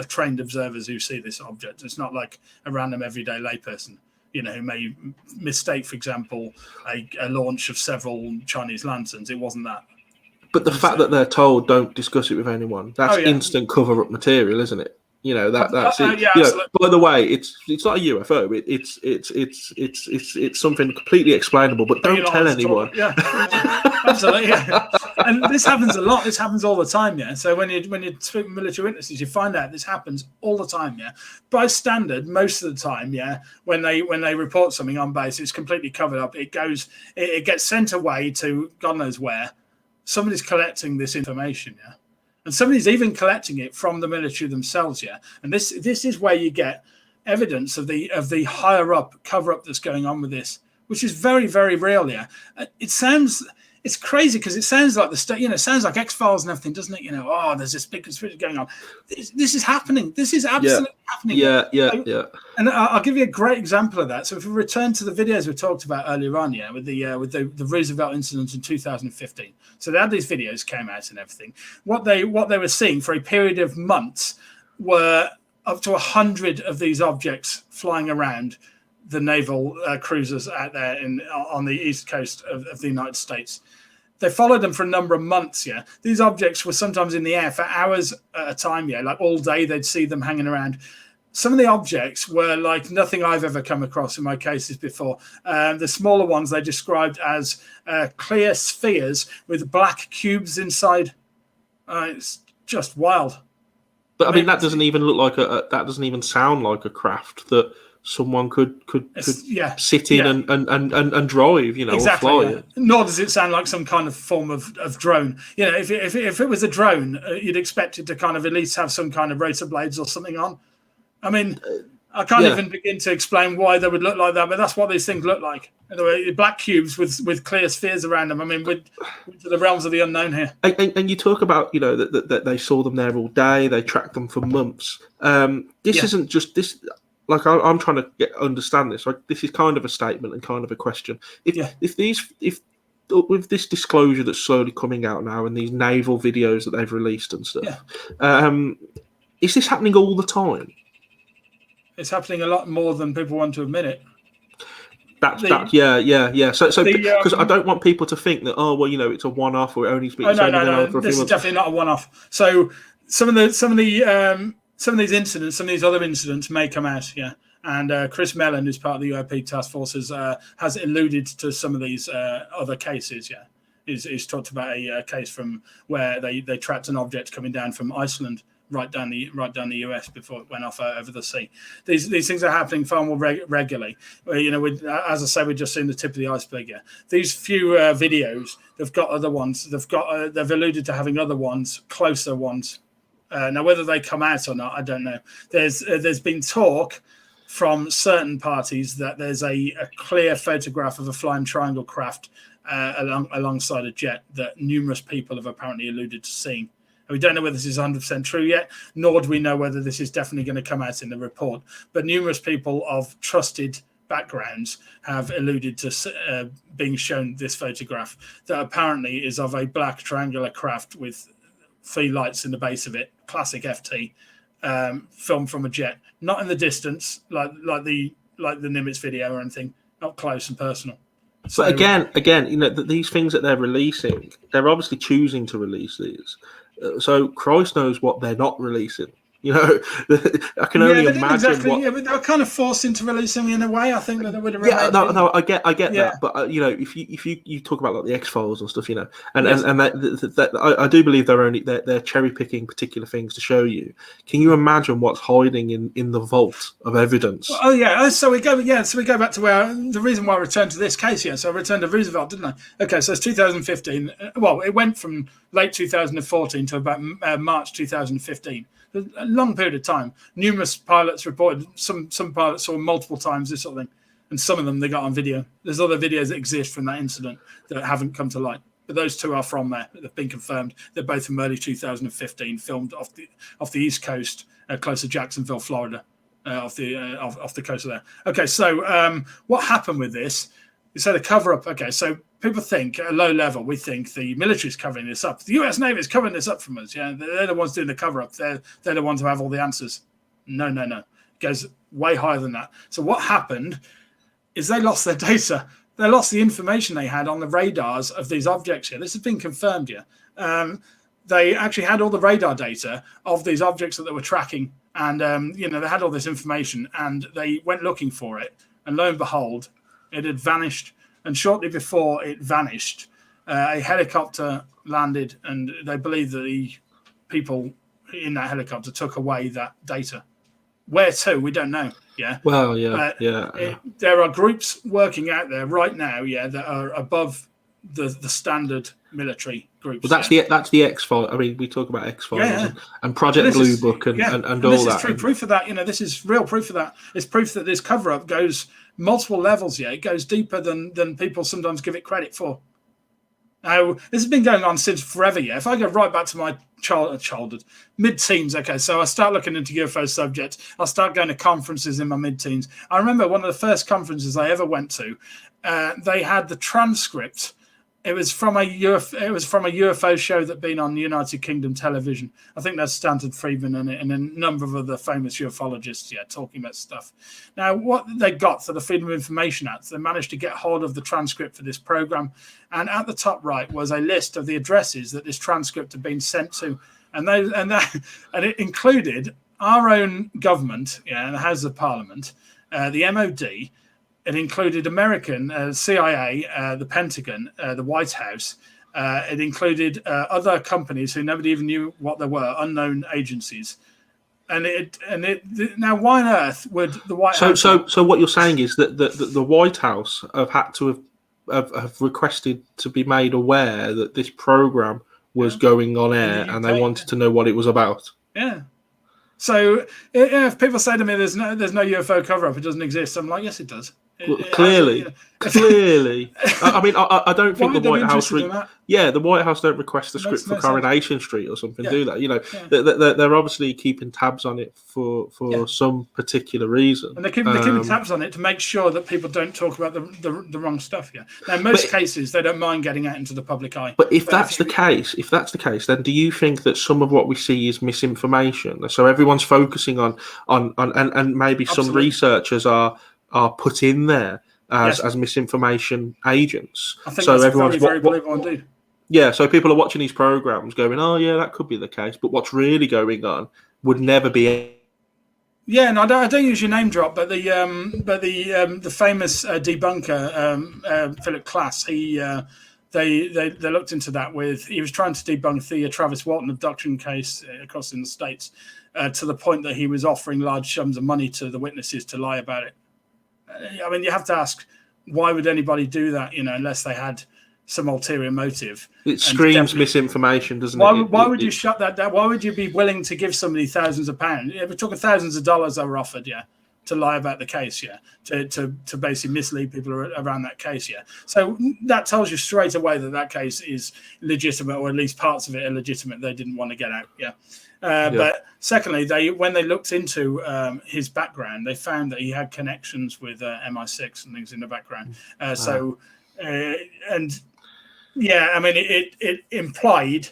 S2: trained observers who see this object. It's not like a random everyday layperson, who may mistake, for example, a launch of several Chinese lanterns. It wasn't that.
S1: But the fact that they're told don't discuss it with anyone, that's instant cover-up material, isn't it? That's it. By the way, it's not a UFO. It's something completely explainable, but don't tell anyone.
S2: Yeah, absolutely. Yeah. And this happens a lot. This happens all the time. Yeah. So when you speak with military witnesses, you find out this happens all the time. Yeah. By standard, most of the time, when they report something on base, it's completely covered up. It gets sent away to God knows where. Somebody's collecting this information. Yeah. And somebody's even collecting it from the military themselves, And this is where you get evidence of the higher up cover up that's going on with this, which is very, very real. It's crazy because it sounds like it sounds like X-Files and everything, doesn't it? There's this big conspiracy going on. This is happening. This is absolutely happening.
S1: Yeah.
S2: And I'll give you a great example of that. So if we return to the videos we talked about earlier on, with the Roosevelt incident in 2015. So they had these videos came out and everything. What they were seeing for a period of months were up to 100 of these objects flying around the naval cruisers out there on the east coast of the United States. They followed them for a number of months. These objects were sometimes in the air for hours at a time. Like all day, they'd see them hanging around. Some of the objects were like nothing I've ever come across in my cases before. The smaller ones they described as clear spheres with black cubes inside. It's just wild.
S1: But I mean, that doesn't even look like that doesn't even sound like a craft that someone could sit in and drive,
S2: exactly,
S1: or fly.
S2: Nor does it sound like some kind of form of drone. If it was a drone, you'd expect it to kind of at least have some kind of rotor blades or something on. I mean, I can't even begin to explain why they would look like that, but that's what these things look like. Anyway, black cubes with clear spheres around them. I mean, we're into the realms of the unknown here.
S1: And you talk about, that they saw them there all day, they tracked them for months. This isn't just this. Like I'm trying to understand this. Like this is kind of a statement and kind of a question. If with this disclosure that's slowly coming out now and these naval videos that they've released and stuff, is this happening all the time?
S2: It's happening a lot more than people want to admit it.
S1: So because I don't want people to think that it's a one-off or it only speaks.
S2: No. This is definitely not a one-off. So some of these incidents, some of these other incidents may come out. And Chris Mellon, who's part of the UAP task forces, has alluded to some of these other cases. He's talked about a case from where they tracked an object coming down from Iceland. Right down the US before it went off over the sea. These things are happening far more regularly. As I say, we've just seen the tip of the iceberg here. These few videos, they've got other ones. They've alluded to having other ones, closer ones. Now, whether they come out or not, I don't know. There's been talk from certain parties that there's a clear photograph of a flying triangle craft alongside a jet that numerous people have apparently alluded to seeing. We don't know whether this is 100% true yet, nor do we know whether this is definitely going to come out in the report. But numerous people of trusted backgrounds have alluded to being shown this photograph that apparently is of a black triangular craft with 3 lights in the base of it, classic FT, filmed from a jet, not in the distance like the Nimitz video or anything, not close and personal.
S1: So, but again, these things that they're releasing, they're obviously choosing to release these. So Christ knows what they're not releasing. You know, I can only imagine what.
S2: Yeah, but they were kind of forced into releasing in a way. I think that they would have.
S1: Yeah, no, I get
S2: Yeah.
S1: that, but you know, if you talk about like the X-Files and stuff, you know, and
S2: Yes.
S1: and that I do believe they're cherry picking particular things to show you. Can you imagine what's hiding in the vault of evidence?
S2: Oh yeah. So we go back to where the reason why I returned to this case. Yeah. So I returned to Roosevelt, didn't I? Okay. So it's 2015. Well, it went from late 2014 to about March 2015. A long period of time. Numerous pilots reported. Some pilots saw multiple times this sort of thing, and some of them they got on video. There's other videos that exist from that incident that haven't come to light, but those two are from there. They've been confirmed. They're both from early 2015, filmed off the East Coast, close to Jacksonville, Florida, off the coast of there. Okay, so what happened with this? You say the cover up. Okay, so people think at a low level, we think the military is covering this up. The US Navy is covering this up from us. Yeah, they're the ones doing the cover up. They're the ones who have all the answers. No. It goes way higher than that. So what happened is they lost their data. They lost the information they had on the radars of these objects here. This has been confirmed here. They actually had all the radar data of these objects that they were tracking. And, they had all this information and they went looking for it. And lo and behold, it had vanished. And shortly before it vanished, a helicopter landed, and they believe that the people in that helicopter took away that data. Where to? We don't know. Yeah.
S1: Well, yeah,
S2: there are groups working out there right now, that are above the standard military groups.
S1: Well, that's the X-Files. I mean, we talk about X-Files and Project Blue Book and all that.
S2: This is true proof of that. This is real proof of that. It's proof that this cover-up goes multiple levels. Yeah, it goes deeper than people sometimes give it credit for. Now, this has been going on since forever. Yeah, if I go right back to my childhood, mid-teens. Okay, so I start looking into UFO subjects. I start going to conferences in my mid-teens. I remember one of the first conferences I ever went to. They had the transcript. It was from a UFO show that'd been on United Kingdom television. I think that's Stanton Friedman and a number of other famous ufologists, talking about stuff. Now, what they got for the Freedom of Information Act, they managed to get hold of the transcript for this program, and at the top right was a list of the addresses that this transcript had been sent to, and it included our own government, the House of Parliament, the MOD. It included American CIA, the Pentagon, the White House. It included other companies who nobody even knew what they were, unknown agencies. Now, why on earth would the White House?
S1: So what you're saying is that the White House have had to have requested to be made aware that this program was going on air, and they wanted to know what it was about.
S2: Yeah. So if people say to me, "There's no UFO cover-up, it doesn't exist," I'm like, "Yes, it does."
S1: Clearly. I mean, I don't think the White House. The White House don't request the script for Coronation Street or something, do they? They're obviously keeping tabs on it for some particular reason,
S2: and they're keeping tabs on it to make sure that people don't talk about the wrong stuff. Yeah. Now, in most cases, they don't mind getting out into the public eye.
S1: But if that's the case, then do you think that some of what we see is misinformation? So everyone's focusing on and maybe some researchers are put in there as misinformation agents.
S2: I think that's everyone's very believable indeed.
S1: Yeah, so people are watching these programs going, "Oh, yeah, that could be the case," but what's really going on would never be.
S2: Yeah, and I don't use your name drop, but the famous debunker Philip Klass, they looked into that he was trying to debunk the Travis Walton abduction case across in the States to the point that he was offering large sums of money to the witnesses to lie about it. I mean, you have to ask, why would anybody do that, unless they had some ulterior motive?
S1: It screams misinformation, doesn't it?
S2: Why would you shut that down? Why would you be willing to give somebody thousands of pounds? We're talking thousands of dollars they were offered, to lie about the case, to basically mislead people around that case, So that tells you straight away that case is legitimate, or at least parts of it are legitimate. They didn't want to get out, But secondly, when they looked into his background, they found that he had connections with MI6 and things in the background. I mean, it implied,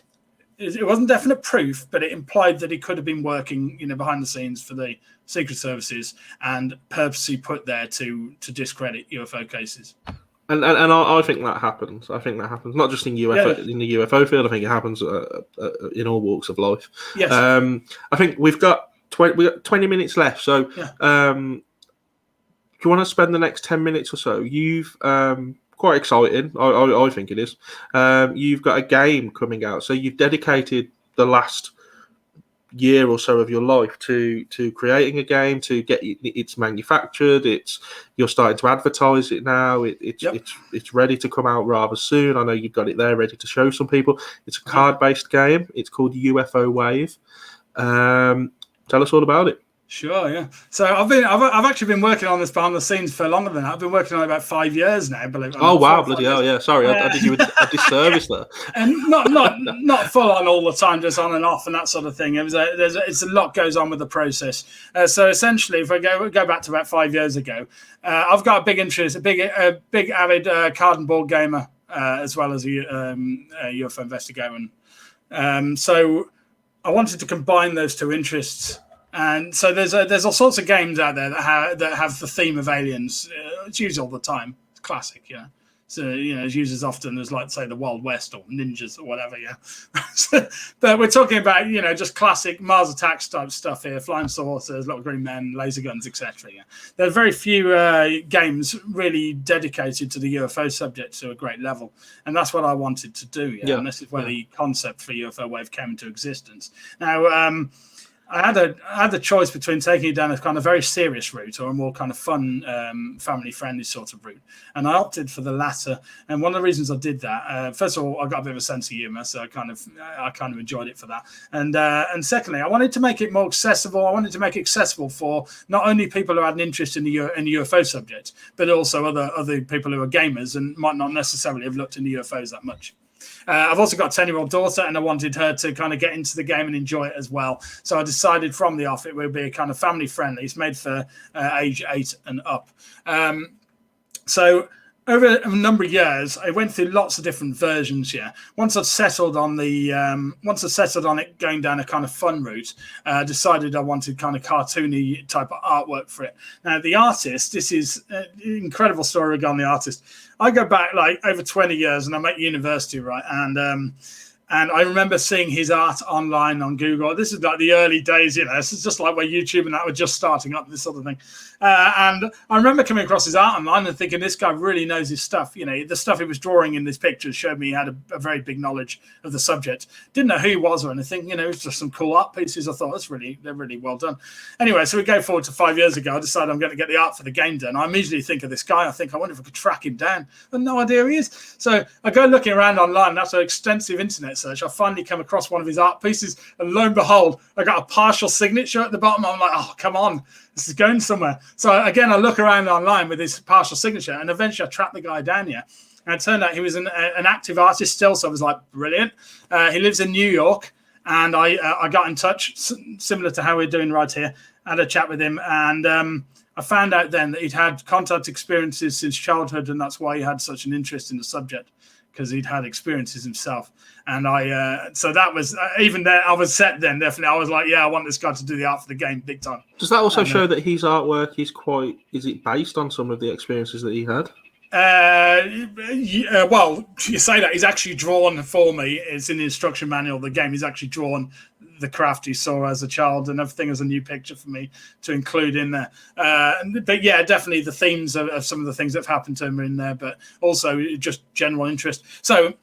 S2: it wasn't definite proof, but it implied that he could have been working, behind the scenes for the secret services and purposely put there to discredit UFO cases.
S1: And I think that happens. I think that happens not just in in the UFO field. I think it happens in all walks of life.
S2: Yes.
S1: I think we've got We got 20 minutes left. So,
S2: Yeah.
S1: Do you want to spend the next 10 minutes or so? You've quite exciting. I think it is. You've got a game coming out, so you've dedicated the last year or so of your life to creating a game, to get it's manufactured. You're starting to advertise it now. It's ready to come out rather soon. I know you've got it there ready to show some people. It's a card-based game. It's called UFO Wave. Tell us all about it.
S2: Sure, yeah. So I've actually been working on this behind the scenes for longer than that. I've been working on it about 5 years now. Believe it or not.
S1: Oh wow, bloody hell! Yeah, sorry, I did you a disservice there.
S2: And not full on all the time, just on and off and that sort of thing. It's a lot goes on with the process. So essentially, if I go back to about 5 years ago, I've got a big interest, a big avid card and board gamer, as well as a UFO investigator. So I wanted to combine those two interests. And so there's all sorts of games out there that have the theme of aliens. It's used all the time. It's classic, yeah. So it's used as often as, like, say, the Wild West or ninjas or whatever, yeah. But we're talking about just classic Mars Attacks type stuff here: flying saucers, little green men, laser guns, etc. Yeah, there are very few games really dedicated to the UFO subject to a great level, and that's what I wanted to do. Yeah, and this is where the concept for UFO Wave came into existence. Now, I had the choice between taking it down a kind of very serious route or a more kind of fun, family-friendly sort of route, and I opted for the latter. And one of the reasons I did that, first of all, I got a bit of a sense of humour, so I kind of enjoyed it for that. And secondly, I wanted to make it more accessible. I wanted to make it accessible for not only people who had an interest in the UFO subject, but also other people who are gamers and might not necessarily have looked into UFOs that much. I've also got a 10-year-old daughter, and I wanted her to kind of get into the game and enjoy it as well. So I decided from the off it would be a kind of family-friendly. It's made for age 8 and up. So over a number of years, I went through lots of different versions. Yeah, once I'd settled on it going down a kind of fun route, I decided I wanted kind of cartoony type of artwork for it. Now, the artist, this is an incredible story regarding the artist. I go back like over 20 years, and I'm at university, right? And I remember seeing his art online on Google. This is like the early days, This is just like where YouTube and that were just starting up, this sort of thing. And I remember coming across his art online and thinking, this guy really knows his stuff. The stuff he was drawing in these pictures showed me he had a very big knowledge of the subject. Didn't know who he was or anything. It was just some cool art pieces. I thought they're really well done. Anyway, so we go forward to 5 years ago. I decided I'm going to get the art for the game done. I immediately think of this guy. I think, I wonder if I could track him down. I have no idea who he is. So I go looking around online. That's an extensive internet search. I finally come across one of his art pieces, and lo and behold, I got a partial signature at the bottom. I'm like, oh, come on, this is going somewhere. So again, I look around online with this partial signature, and eventually I tracked the guy down here. And it turned out he was an active artist still, so I was like, brilliant. He lives in New York, and I got in touch, similar to how we're doing right here, had a chat with him, and I found out then that he'd had contact experiences since childhood, and that's why he had such an interest in the subject, because he'd had experiences himself. And so that was, even there, I was set then, definitely. I was like, yeah, I want this guy to do the art for the game big time.
S1: Does that also show that his artwork is it based on some of the experiences that he had?
S2: Well, you say that. He's actually drawn for me. It's in the instruction manual of the game. He's actually drawn the craft he saw as a child and everything as a new picture for me to include in there. But yeah, definitely the themes of some of the things that have happened to him are in there, but also just general interest. So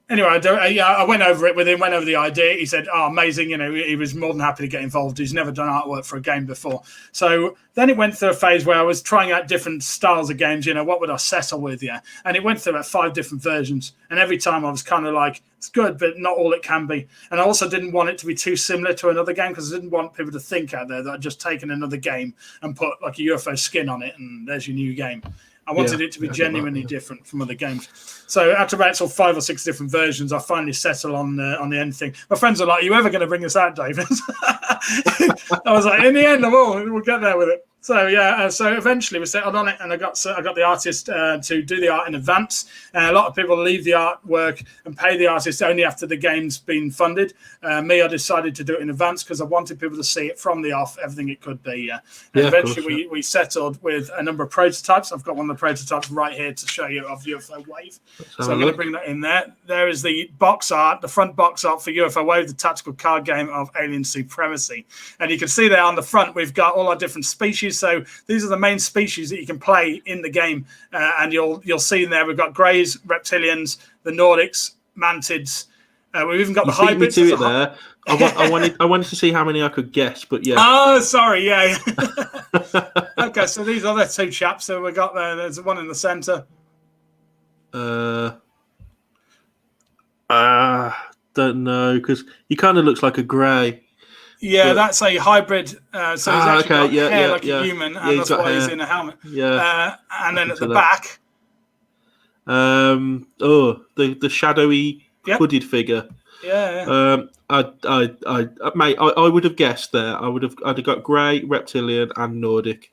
S2: anyway, I went over it with him, went over the idea. He said, oh, amazing. He was more than happy to get involved. He's never done artwork for a game before. So then it went through a phase where I was trying out different styles of games. What would I settle with? Yeah. And it went through about 5 different versions. And every time I was kind of like, it's good, but not all it can be. And I also didn't want it to be too similar to another game, because I didn't want people to think out there that I'd just taken another game and put like a UFO skin on it and there's your new game. I wanted it to be genuinely different from other games. So after about 5 or 6 different versions, I finally settled on the end thing. My friends are like, are you ever going to bring this out, David? I was like, in the end, we'll get there with it. So eventually we settled on it, and I got the artist to do the art in advance. A lot of people leave the artwork and pay the artist only after the game's been funded. Me, I decided to do it in advance because I wanted people to see it from the off, everything it could be. And eventually we settled with a number of prototypes. I've got one of the prototypes right here to show you of UFO Wave. So I'm going to bring that in there. There is the box art, the front box art for UFO Wave, the tactical card game of Alien Supremacy. And you can see there on the front, we've got all our different species. So these are the main species that you can play in the game, and you'll see in there we've got greys, reptilians, the Nordics, mantids. We've even got the hybrids.
S1: Me to it there. I wanted to see how many I could guess, but yeah.
S2: Oh, sorry, yeah. Okay, so these are the two chaps. So we got there's one in the centre.
S1: Don't know, because he kind of looks like a grey.
S2: Yeah, that's a hybrid. So he's actually got hair like a human, and that's why he's in a helmet.
S1: Yeah.
S2: And then at the back.
S1: The shadowy hooded figure.
S2: Yeah.
S1: Mate, I would have guessed there. I'd have got grey, reptilian, and Nordic.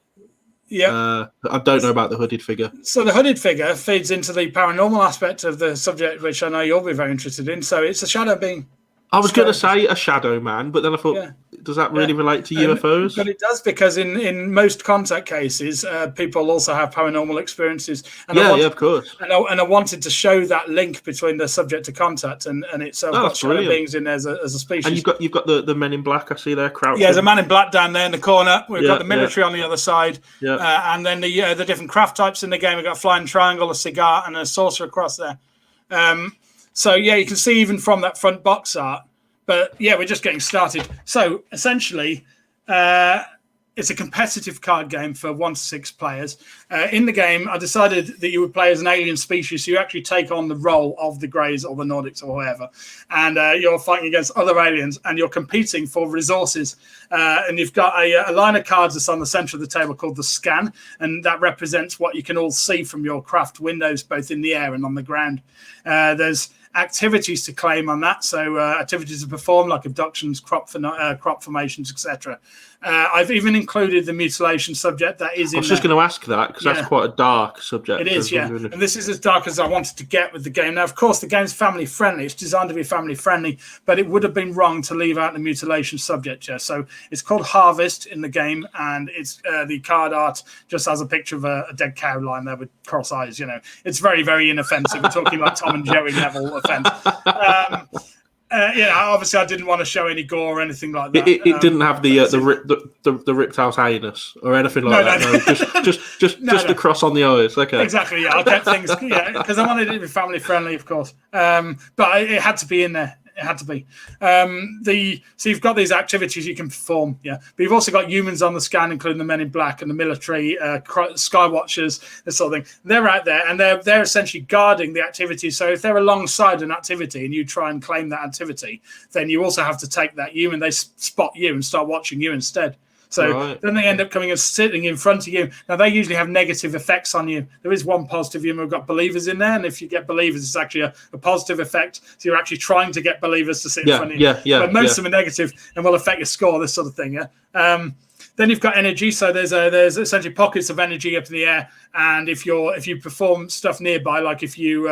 S2: Yeah.
S1: I don't know about the hooded figure.
S2: So the hooded figure feeds into the paranormal aspect of the subject, which I know you'll be very interested in. So it's a shadow being.
S1: I was going to say a shadow man, but then I thought, does that really relate to UFOs?
S2: But it does, because in most contact cases, people also have paranormal experiences. And
S1: of course.
S2: And I wanted to show that link between the subject to contact and itself. Got shadow beings in there as a species.
S1: And you've got the men in black. I see there crouching.
S2: Yeah, there's a man in black down there in the corner. We've got the military on the other side. Yeah. And then the different craft types in the game. We've got a flying triangle, a cigar, and a saucer across there. So, you can see even from that front box art. But, we're just getting started. So, essentially, it's a competitive card game for 1 to 6 players. In the game, I decided that you would play as an alien species. So you actually take on the role of the Greys or the Nordics or whoever. And you're fighting against other aliens, and you're competing for resources. And you've got a line of cards that's on the center of the table called the scan. And that represents what you can all see from your craft windows, both in the air and on the ground. There's activities to claim on that. So activities to perform, like abductions, crop formations, etc. I've even included the mutilation subject that is in. I
S1: was just going to ask that, because that's quite a dark subject.
S2: It is, and this is as dark as I wanted to get with the game. Now, of course, the game's family friendly. It's designed to be family friendly, but it would have been wrong to leave out the mutilation subject. Yeah, so it's called Harvest in the game, and it's the card art just has a picture of a dead cow lying there with cross eyes. It's very, very inoffensive. We're talking about Tom and Jerry level offense. Obviously, I didn't want to show any gore or anything like that.
S1: It didn't have the ripped out anus or anything like that. No. Just the cross on the eyes. Okay,
S2: exactly. Yeah, I kept things. Because I wanted it to be family friendly, of course. But it had to be in there. It had to be. So you've got these activities you can perform, but you've also got humans on the scan, including the men in black and the military, sky watchers, this sort of thing. They're out there, and they're essentially guarding the activity. So if they're alongside an activity and you try and claim that activity, then you also have to take that human. They spot you and start watching you instead. So then they end up coming and sitting in front of you. Now, they usually have negative effects on you. There is one positive human. We've got believers in there. And if you get believers, it's actually a positive effect. So you're actually trying to get believers to sit in front of you. But most of them are negative and will affect your score, this sort of thing. Then you've got energy. So there's essentially pockets of energy up in the air. And if you perform stuff nearby, like if you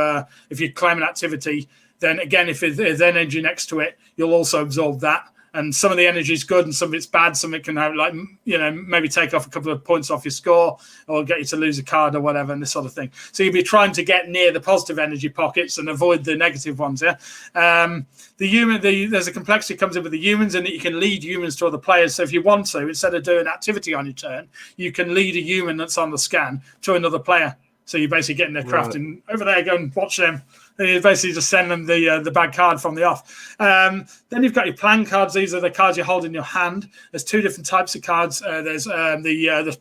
S2: claim an activity, then again, if there's energy next to it, you'll also absorb that. And some of the energy is good and some of it's bad. Some of it can have, maybe take off a couple of points off your score or get you to lose a card or whatever, and this sort of thing. So you'll be trying to get near the positive energy pockets and avoid the negative ones. There's a complexity that comes in with the humans, in that you can lead humans to other players. So if you want to, instead of doing an activity on your turn, you can lead a human that's on the scan to another player. So you're basically getting their craft and over there, go and watch them. And you basically just send them the bad card from the off. Then you've got your plan cards. These are the cards you hold in your hand. There's 2 different types of cards. There's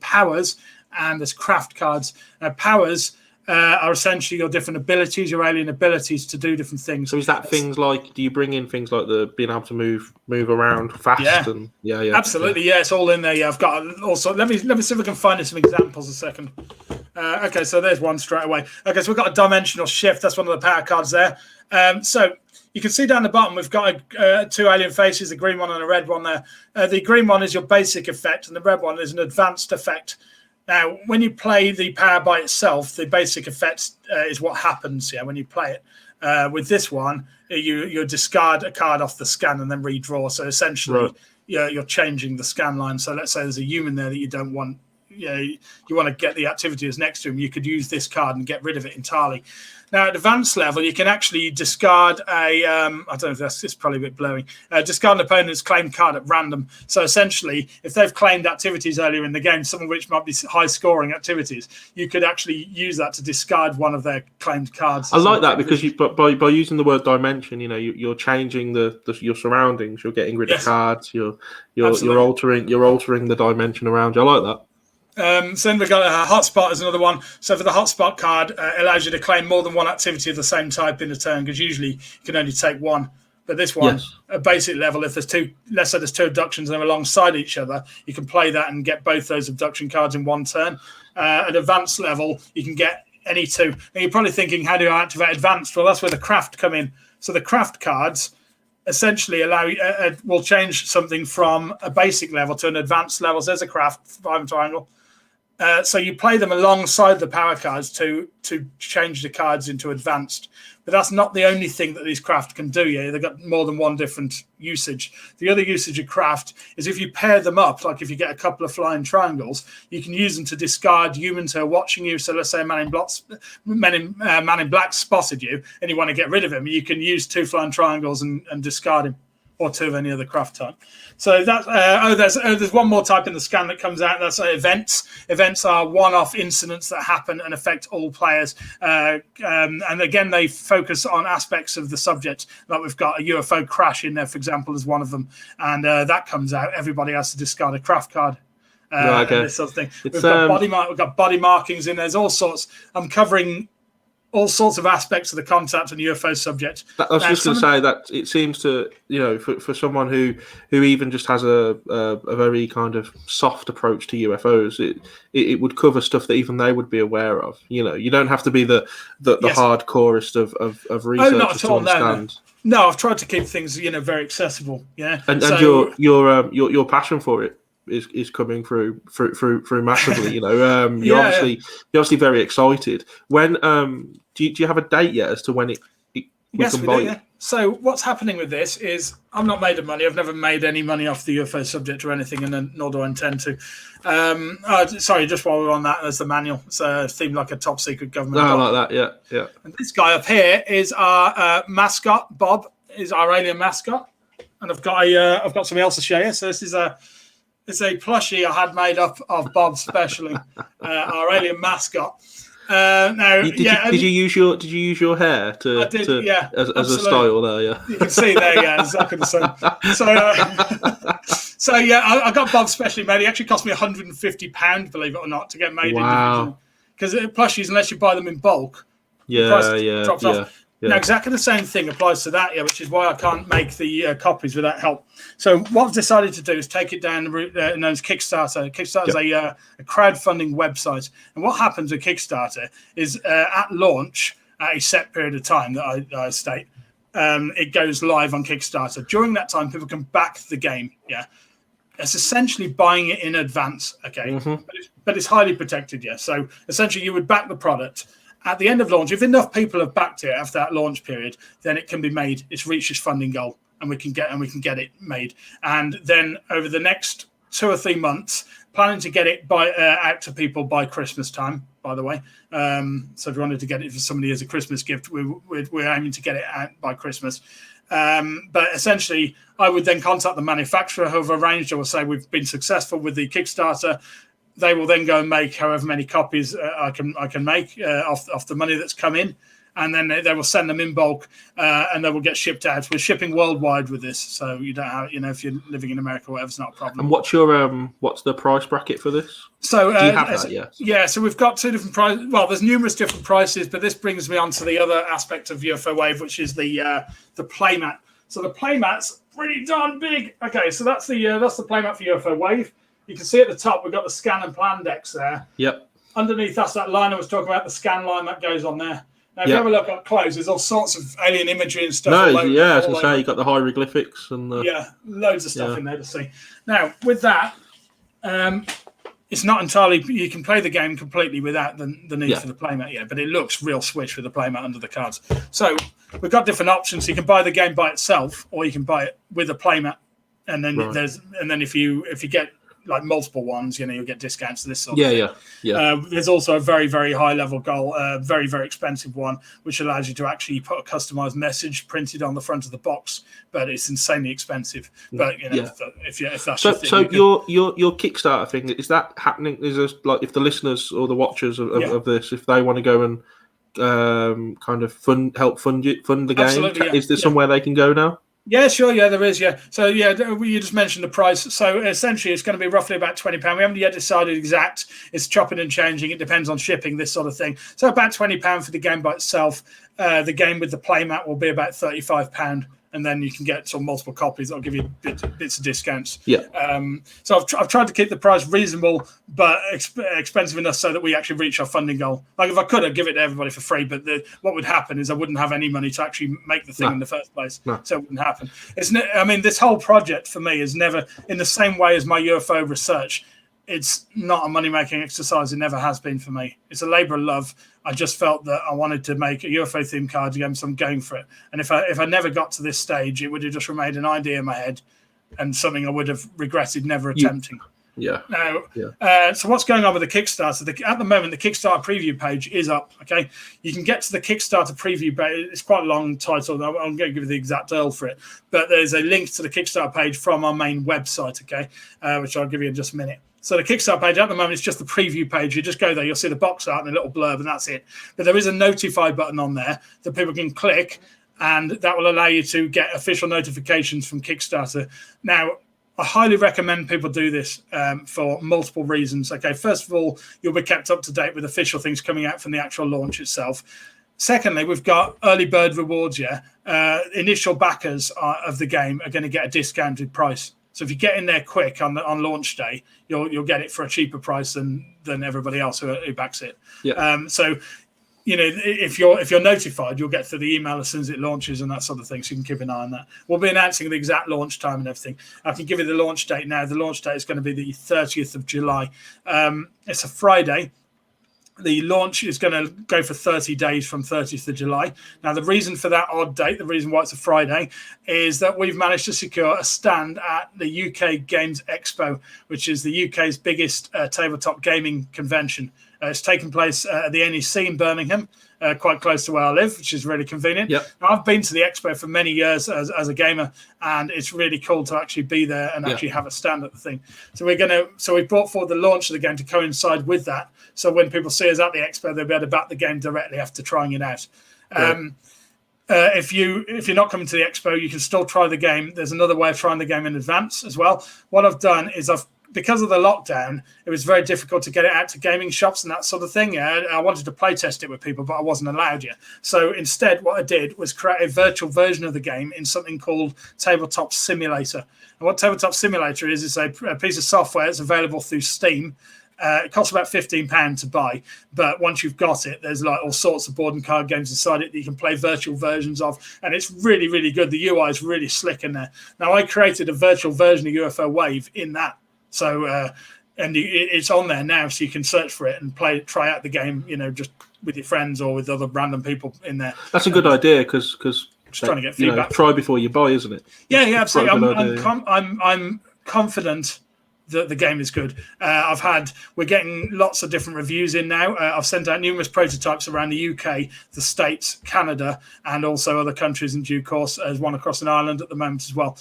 S2: powers and there's craft cards. Powers are essentially your different abilities, your alien abilities to do different things.
S1: So is that things like, do you bring in things like the being able to move around fast?
S2: Absolutely. Yeah, it's all in there. I've got also, let me see if I can find some examples a second. Okay, so there's one straight away. Okay, so we've got a dimensional shift. That's one of the power cards there. So you can see down the bottom, we've got two alien faces, a green one and a red one there. The green one is your basic effect, and the red one is an advanced effect. Now, when you play the power by itself, the basic effect is what happens when you play it. With this one, you discard a card off the scan and then redraw. So essentially, you're changing the scan line. So let's say there's a human there that you don't want. You want to get the activity that's next to him. You could use this card and get rid of it entirely. Now, at advanced level, you can actually discard I don't know if it's probably a bit blurry. Discard an opponent's claimed card at random. So essentially, if they've claimed activities earlier in the game, some of which might be high-scoring activities, you could actually use that to discard one of their claimed cards.
S1: I like that because by using the word dimension, you're changing your surroundings. You're getting rid of cards. You're altering the dimension around you. I like that.
S2: So then we've got a hotspot as another one. So for the hotspot card, it allows you to claim more than one activity of the same type in a turn, because usually you can only take one. But this one, at basic level, if there's two, let's say there's two abductions and they're alongside each other, you can play that and get both those abduction cards in one turn. At advanced level, you can get any two. And you're probably thinking, how do I activate advanced? Well, that's where the craft come in. So the craft cards essentially will change something from a basic level to an advanced level. So there's a craft 5 triangle. So you play them alongside the power cards to change the cards into advanced. But that's not the only thing that these craft can do. They've got more than one different usage. The other usage of craft is if you pair them up, like if you get a couple of flying triangles, you can use them to discard humans who are watching you. So let's say a man in black spotted you and you want to get rid of him. You can use 2 flying triangles and discard him, or 2 of any other craft type. So that's there's one more type in the scan that comes out. That's events. Events are one-off incidents that happen and affect all players. And again, they focus on aspects of the subject. Like we've got a UFO crash in there, for example, as one of them. And that comes out. Everybody has to discard a craft card. And this sort of thing. We've got body markings in. There's all sorts. I'm covering all sorts of aspects of the contact and UFO subject.
S1: I was just going to say that it seems to, for someone who even just has a very kind of soft approach to UFOs, it would cover stuff that even they would be aware of. You don't have to be the hardcorest of researchers to understand.
S2: No, I've tried to keep things, very accessible. Yeah,
S1: and your passion for it is coming through massively. You're obviously very excited. When do you have a date yet as to when we can buy it?
S2: So what's happening with this is I'm not made of money. I've never made any money off the UFO subject or anything, and nor do I intend to. Sorry, just while we're on that, there's the manual. It's themed like a top secret government.
S1: I like that. Yeah.
S2: And this guy up here is our mascot. Bob is our alien mascot, and I've got something else to show you. So this is it's a plushie I had made up of Bob specially, our alien mascot. Did you use your hair as a style there? Yeah, you can see there. Exactly the same. So I got Bob specially made. He actually cost me £150, believe it or not, to get made.
S1: Wow.
S2: Because plushies, unless you buy them in bulk, the price drops off. Yeah. Now, exactly the same thing applies to that, which is why I can't make the copies without help. So what I've decided to do is take it down the route known as Kickstarter. Kickstarter is a crowdfunding website. And what happens with Kickstarter is at launch, at a set period of time that I state, it goes live on Kickstarter. During that time, people can back the game. Yeah. It's essentially buying it in advance, okay? Mm-hmm. But it's highly protected, So essentially you would back the product. At the end of launch, if enough people have backed it after that launch period, then it can be made. It's reached its funding goal, and we can get it made. And then over the next 2 or 3 months, planning to get it out to people by Christmas time. By the way, so if you wanted to get it for somebody as a Christmas gift, we're aiming to get it out by Christmas. But essentially, I would then contact the manufacturer who have arranged. I will say we've been successful with the Kickstarter. They will then go and make however many copies I can make off the money that's come in, and then they will send them in bulk, and they will get shipped out. We're shipping worldwide with this, so you don't have, if you're living in America or whatever, it's not a problem.
S1: And what's the price bracket for this?
S2: So
S1: do you have that yet?
S2: Yeah, so we've got 2 different prices. Well, there's numerous different prices, but this brings me on to the other aspect of UFO Wave, which is the playmat. So the playmat's pretty darn big. Okay, so that's the playmat for UFO Wave. You can see at the top we've got the scan and plan decks there.
S1: Yep.
S2: underneath that's that line I was talking about, the scan line that goes on there. Now, if you have a look up close, there's all sorts of alien imagery and stuff.
S1: No, yeah, as I say, you got the hieroglyphics and
S2: loads of stuff in there to see. Now, with that, it's not entirely. You can play the game completely without the need for the playmat yet, but it looks real swish with the playmat under the cards. So we've got different options. You can buy the game by itself, or you can buy it with a playmat, and then if you get like multiple ones, you'll get discounts to this sort of thing. There's also a very, very high level goal, very, very expensive one, which allows you to actually put a customized message printed on the front of the box, but it's insanely expensive. But if that's
S1: your Kickstarter thing, is that happening? Is there, like, if the listeners or the watchers of this, if they want to go and kind of help fund the game, is there somewhere they can go now?
S2: Yeah, sure. Yeah, there is. Yeah. So, you just mentioned the price. So, essentially, it's going to be roughly about £20. We haven't yet decided exact. It's chopping and changing. It depends on shipping, this sort of thing. So, about £20 for the game by itself. The game with the playmat will be about £35. And then you can get some multiple copies that'll give you bits of discounts.
S1: Yeah.
S2: So I've tried to keep the price reasonable, but expensive enough so that we actually reach our funding goal. Like, if I could, I'd give it to everybody for free. But what would happen is I wouldn't have any money to actually make the thing in the first place. So it wouldn't happen. This whole project for me is never, in the same way as my UFO research, it's not a money-making exercise. It never has been for me. It's a labour of love. I just felt that I wanted to make a UFO-themed card game, so I'm going for it. And if I never got to this stage, it would have just remained an idea in my head and something I would have regretted never attempting. So what's going on with the Kickstarter? At the moment, the Kickstarter preview page is up. Okay, you can get to the Kickstarter preview page. It's quite a long title. I'm going to give you the exact URL for it, but there's a link to the Kickstarter page from our main website. Okay, which I'll give you in just a minute. So the Kickstarter page at the moment is just the preview page. You just go there, you'll see the box art and a little blurb, and that's it. But there is a notify button on there that people can click, and that will allow you to get official notifications from Kickstarter. Now, I highly recommend people do this for multiple reasons. Okay, first of all, you'll be kept up to date with official things coming out from the actual launch itself. Secondly, we've got early bird rewards. Initial backers of the game are going to get a discounted price. So if you get in there quick on launch day, you'll get it for a cheaper price than everybody else who backs it. So, if you're notified, you'll get through the email as soon as it launches and that sort of thing. So you can keep an eye on that. We'll be announcing the exact launch time and everything. I can give you the launch date now. The launch date is going to be the 30th of July. It's a Friday. The launch is going to go for 30 days from 30th of July. Now, the reason for that odd date, the reason why it's a Friday, is that we've managed to secure a stand at the UK Games Expo, which is the UK's biggest tabletop gaming convention. It's taking place at the NEC in Birmingham, quite close to where I live, which is really convenient. Now, I've been to the expo for many years as a gamer, and it's really cool to actually be there and actually have a stand at the thing. So we brought forward the launch of the game to coincide with that. So when people see us at the expo, they'll be able to back the game directly after trying it out. If you're not coming to the expo, you can still try the game. There's another way of trying the game in advance as well. What I've done is because of the lockdown, it was very difficult to get it out to gaming shops and that sort of thing. I wanted to play test it with people, but I wasn't allowed yet. So instead, what I did was create a virtual version of the game in something called Tabletop Simulator. And what Tabletop Simulator is a piece of software that's available through Steam. It costs about £15 to buy, but once you've got it, there's like all sorts of board and card games inside it that you can play virtual versions of, and it's really, really good. The UI is really slick in there. Now, I created a virtual version of UFO Wave in that. So, it's on there now, so you can search for it and try out the game, just with your friends or with other random people in there.
S1: That's a good idea because
S2: just trying to get feedback.
S1: Try before you buy, isn't it?
S2: Yeah, absolutely. I'm confident that the game is good. We're getting lots of different reviews in now. I've sent out numerous prototypes around the UK, the States, Canada, and also other countries in due course. There's one across in Ireland at the moment as well.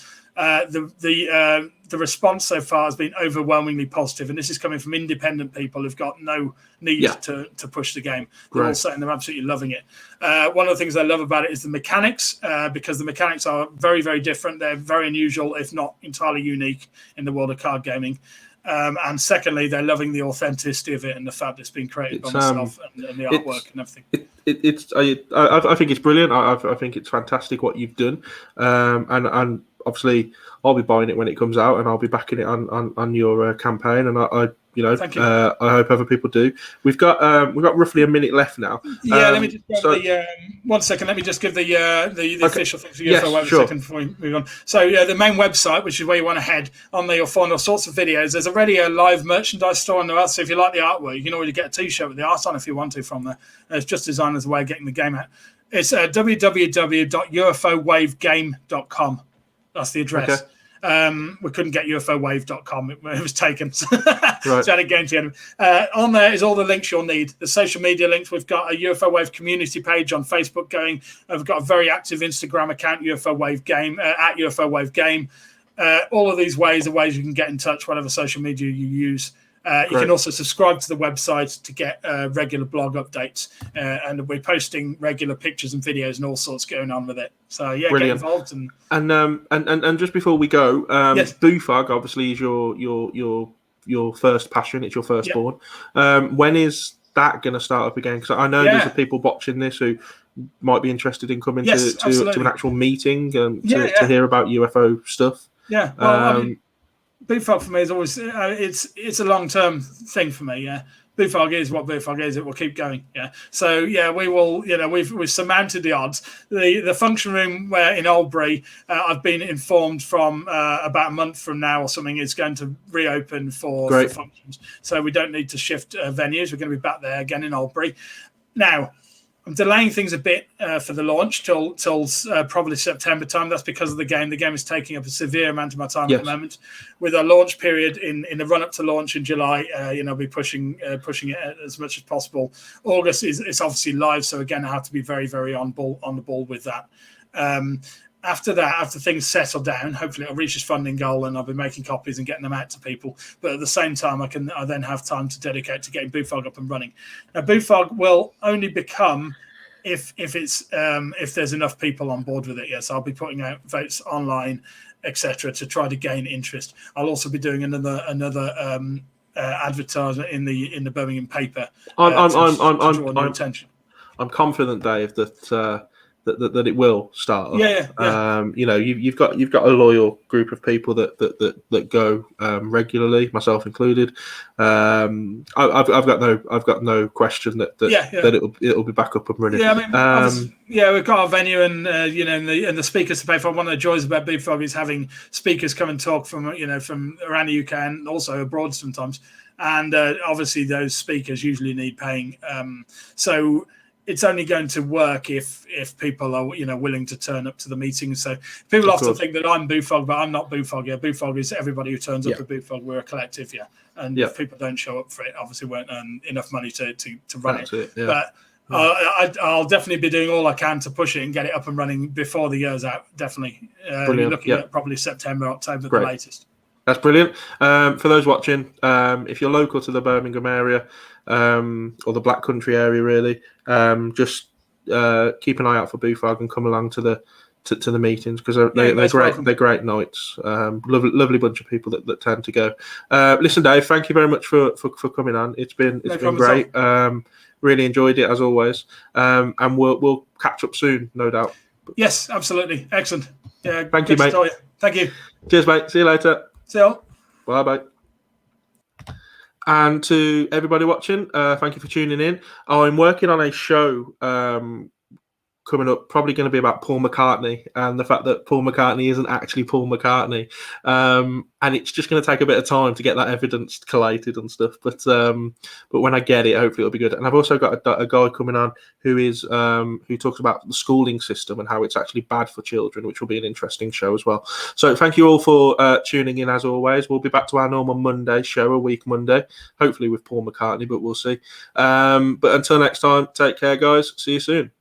S2: The response so far has been overwhelmingly positive, and this is coming from independent people who've got no need to push the game. They're all saying they're absolutely loving it. One of the things I love about it is the mechanics, because the mechanics are very, very different. They're very unusual, if not entirely unique, in the world of card gaming. And secondly, they're loving the authenticity of it and the fact it's been created by myself and the artwork and everything.
S1: I think it's brilliant. I think it's fantastic what you've done, and obviously I'll be buying it when it comes out, and I'll be backing it on your campaign. And
S2: Thank you.
S1: I hope other people do. We've got roughly a minute left now.
S2: Yeah, let me just grab 1 second. Let me just give the official thing for UFO Wave a second before we move on. So the main website, which is where you want to head on there, you'll find all sorts of videos. There's already a live merchandise store on there. So if you like the artwork, you can already get a T-shirt with the art on if you want to from there. It's just designed as a way of getting the game out. It's www.ufowavegame.com. That's the address.
S1: Okay.
S2: We couldn't get UFOWave.com. It was taken.
S1: Right.
S2: So I had a game to end. On there is all the links you'll need. The social media links. We've got a UFO Wave community page on Facebook going. We've got a very active Instagram account, UFO Wave Game, at UFO Wave Game. All of these ways are ways you can get in touch, whatever social media you use. You can also subscribe to the website to get regular blog updates, and we're posting regular pictures and videos and all sorts going on with it. So yeah,
S1: brilliant.
S2: Get involved
S1: and just before we go,
S2: yes.
S1: BUFOG obviously is your first passion. It's your firstborn. When is that going to start up again? Because I know there's people watching this who might be interested in coming to an actual meeting to hear about UFO stuff.
S2: Yeah, well, BUFOG for me is always it's a long-term thing for me. Yeah, BUFOG is what BUFOG is. It will keep going. Yeah, so yeah, we will. We've surmounted the odds. The function room where in Albury, I've been informed from about a month from now or something is going to reopen for functions. So we don't need to shift venues. We're going to be back there again in Albury. Now, I'm delaying things a bit for the launch till probably September time. That's because of the game. The game is taking up a severe amount of my time at the moment. With our launch period in the run up to launch in July, I'll be pushing it as much as possible. August is obviously live, so again, I have to be very, very on the ball with that. After that, after things settle down, hopefully I'll reach this funding goal and I'll be making copies and getting them out to people. But at the same time, I then have time to dedicate to getting BUFOG up and running. Now, BUFOG will only become if there's enough people on board with it. Yes, I'll be putting out votes online, etc., to try to gain interest. I'll also be doing another advertisement in the Birmingham paper to draw new attention.
S1: I'm confident, Dave, that it will start up. You've got a loyal group of people that go regularly, myself included. I've got no question that it'll be back up and running.
S2: Yeah, I mean, we've got our venue and and the speakers to pay for. One of the joys about BUFOG is having speakers come and talk from around the UK and also abroad sometimes. And obviously those speakers usually need paying. So it's only going to work if people are willing to turn up to the meetings. So people often think that I'm BUFOG, but I'm not BUFOG. Yeah, BUFOG is everybody who turns up to BUFOG. We're a collective, and if people don't show up for it, obviously won't earn enough money to run it. But I'll definitely be doing all I can to push it and get it up and running before the year's out. Definitely, you're looking at probably September, October, the latest.
S1: That's brilliant. For those watching, if you're local to the Birmingham area or the Black Country area, really, just keep an eye out for BUFOG and come along to the meetings because they're great. Welcome. They're great nights. Lovely bunch of people that tend to go. Listen, Dave, thank you very much for coming on. It's been great. Really enjoyed it as always. And we'll catch up soon, no doubt.
S2: Yes, absolutely. Excellent. Yeah.
S1: Thank you, mate.
S2: Thank you.
S1: Cheers, mate. See you later.
S2: See you.
S1: Bye. And to everybody watching, thank you for tuning in. I'm working on a show coming up, probably going to be about Paul McCartney and the fact that Paul McCartney isn't actually Paul McCartney. And it's just going to take a bit of time to get that evidence collated and stuff. But when I get it, hopefully it'll be good. And I've also got a guy coming on who talks about the schooling system and how it's actually bad for children, which will be an interesting show as well. So thank you all for tuning in as always. We'll be back to our normal Monday show, a week Monday, hopefully with Paul McCartney, but we'll see. But until next time, take care, guys. See you soon.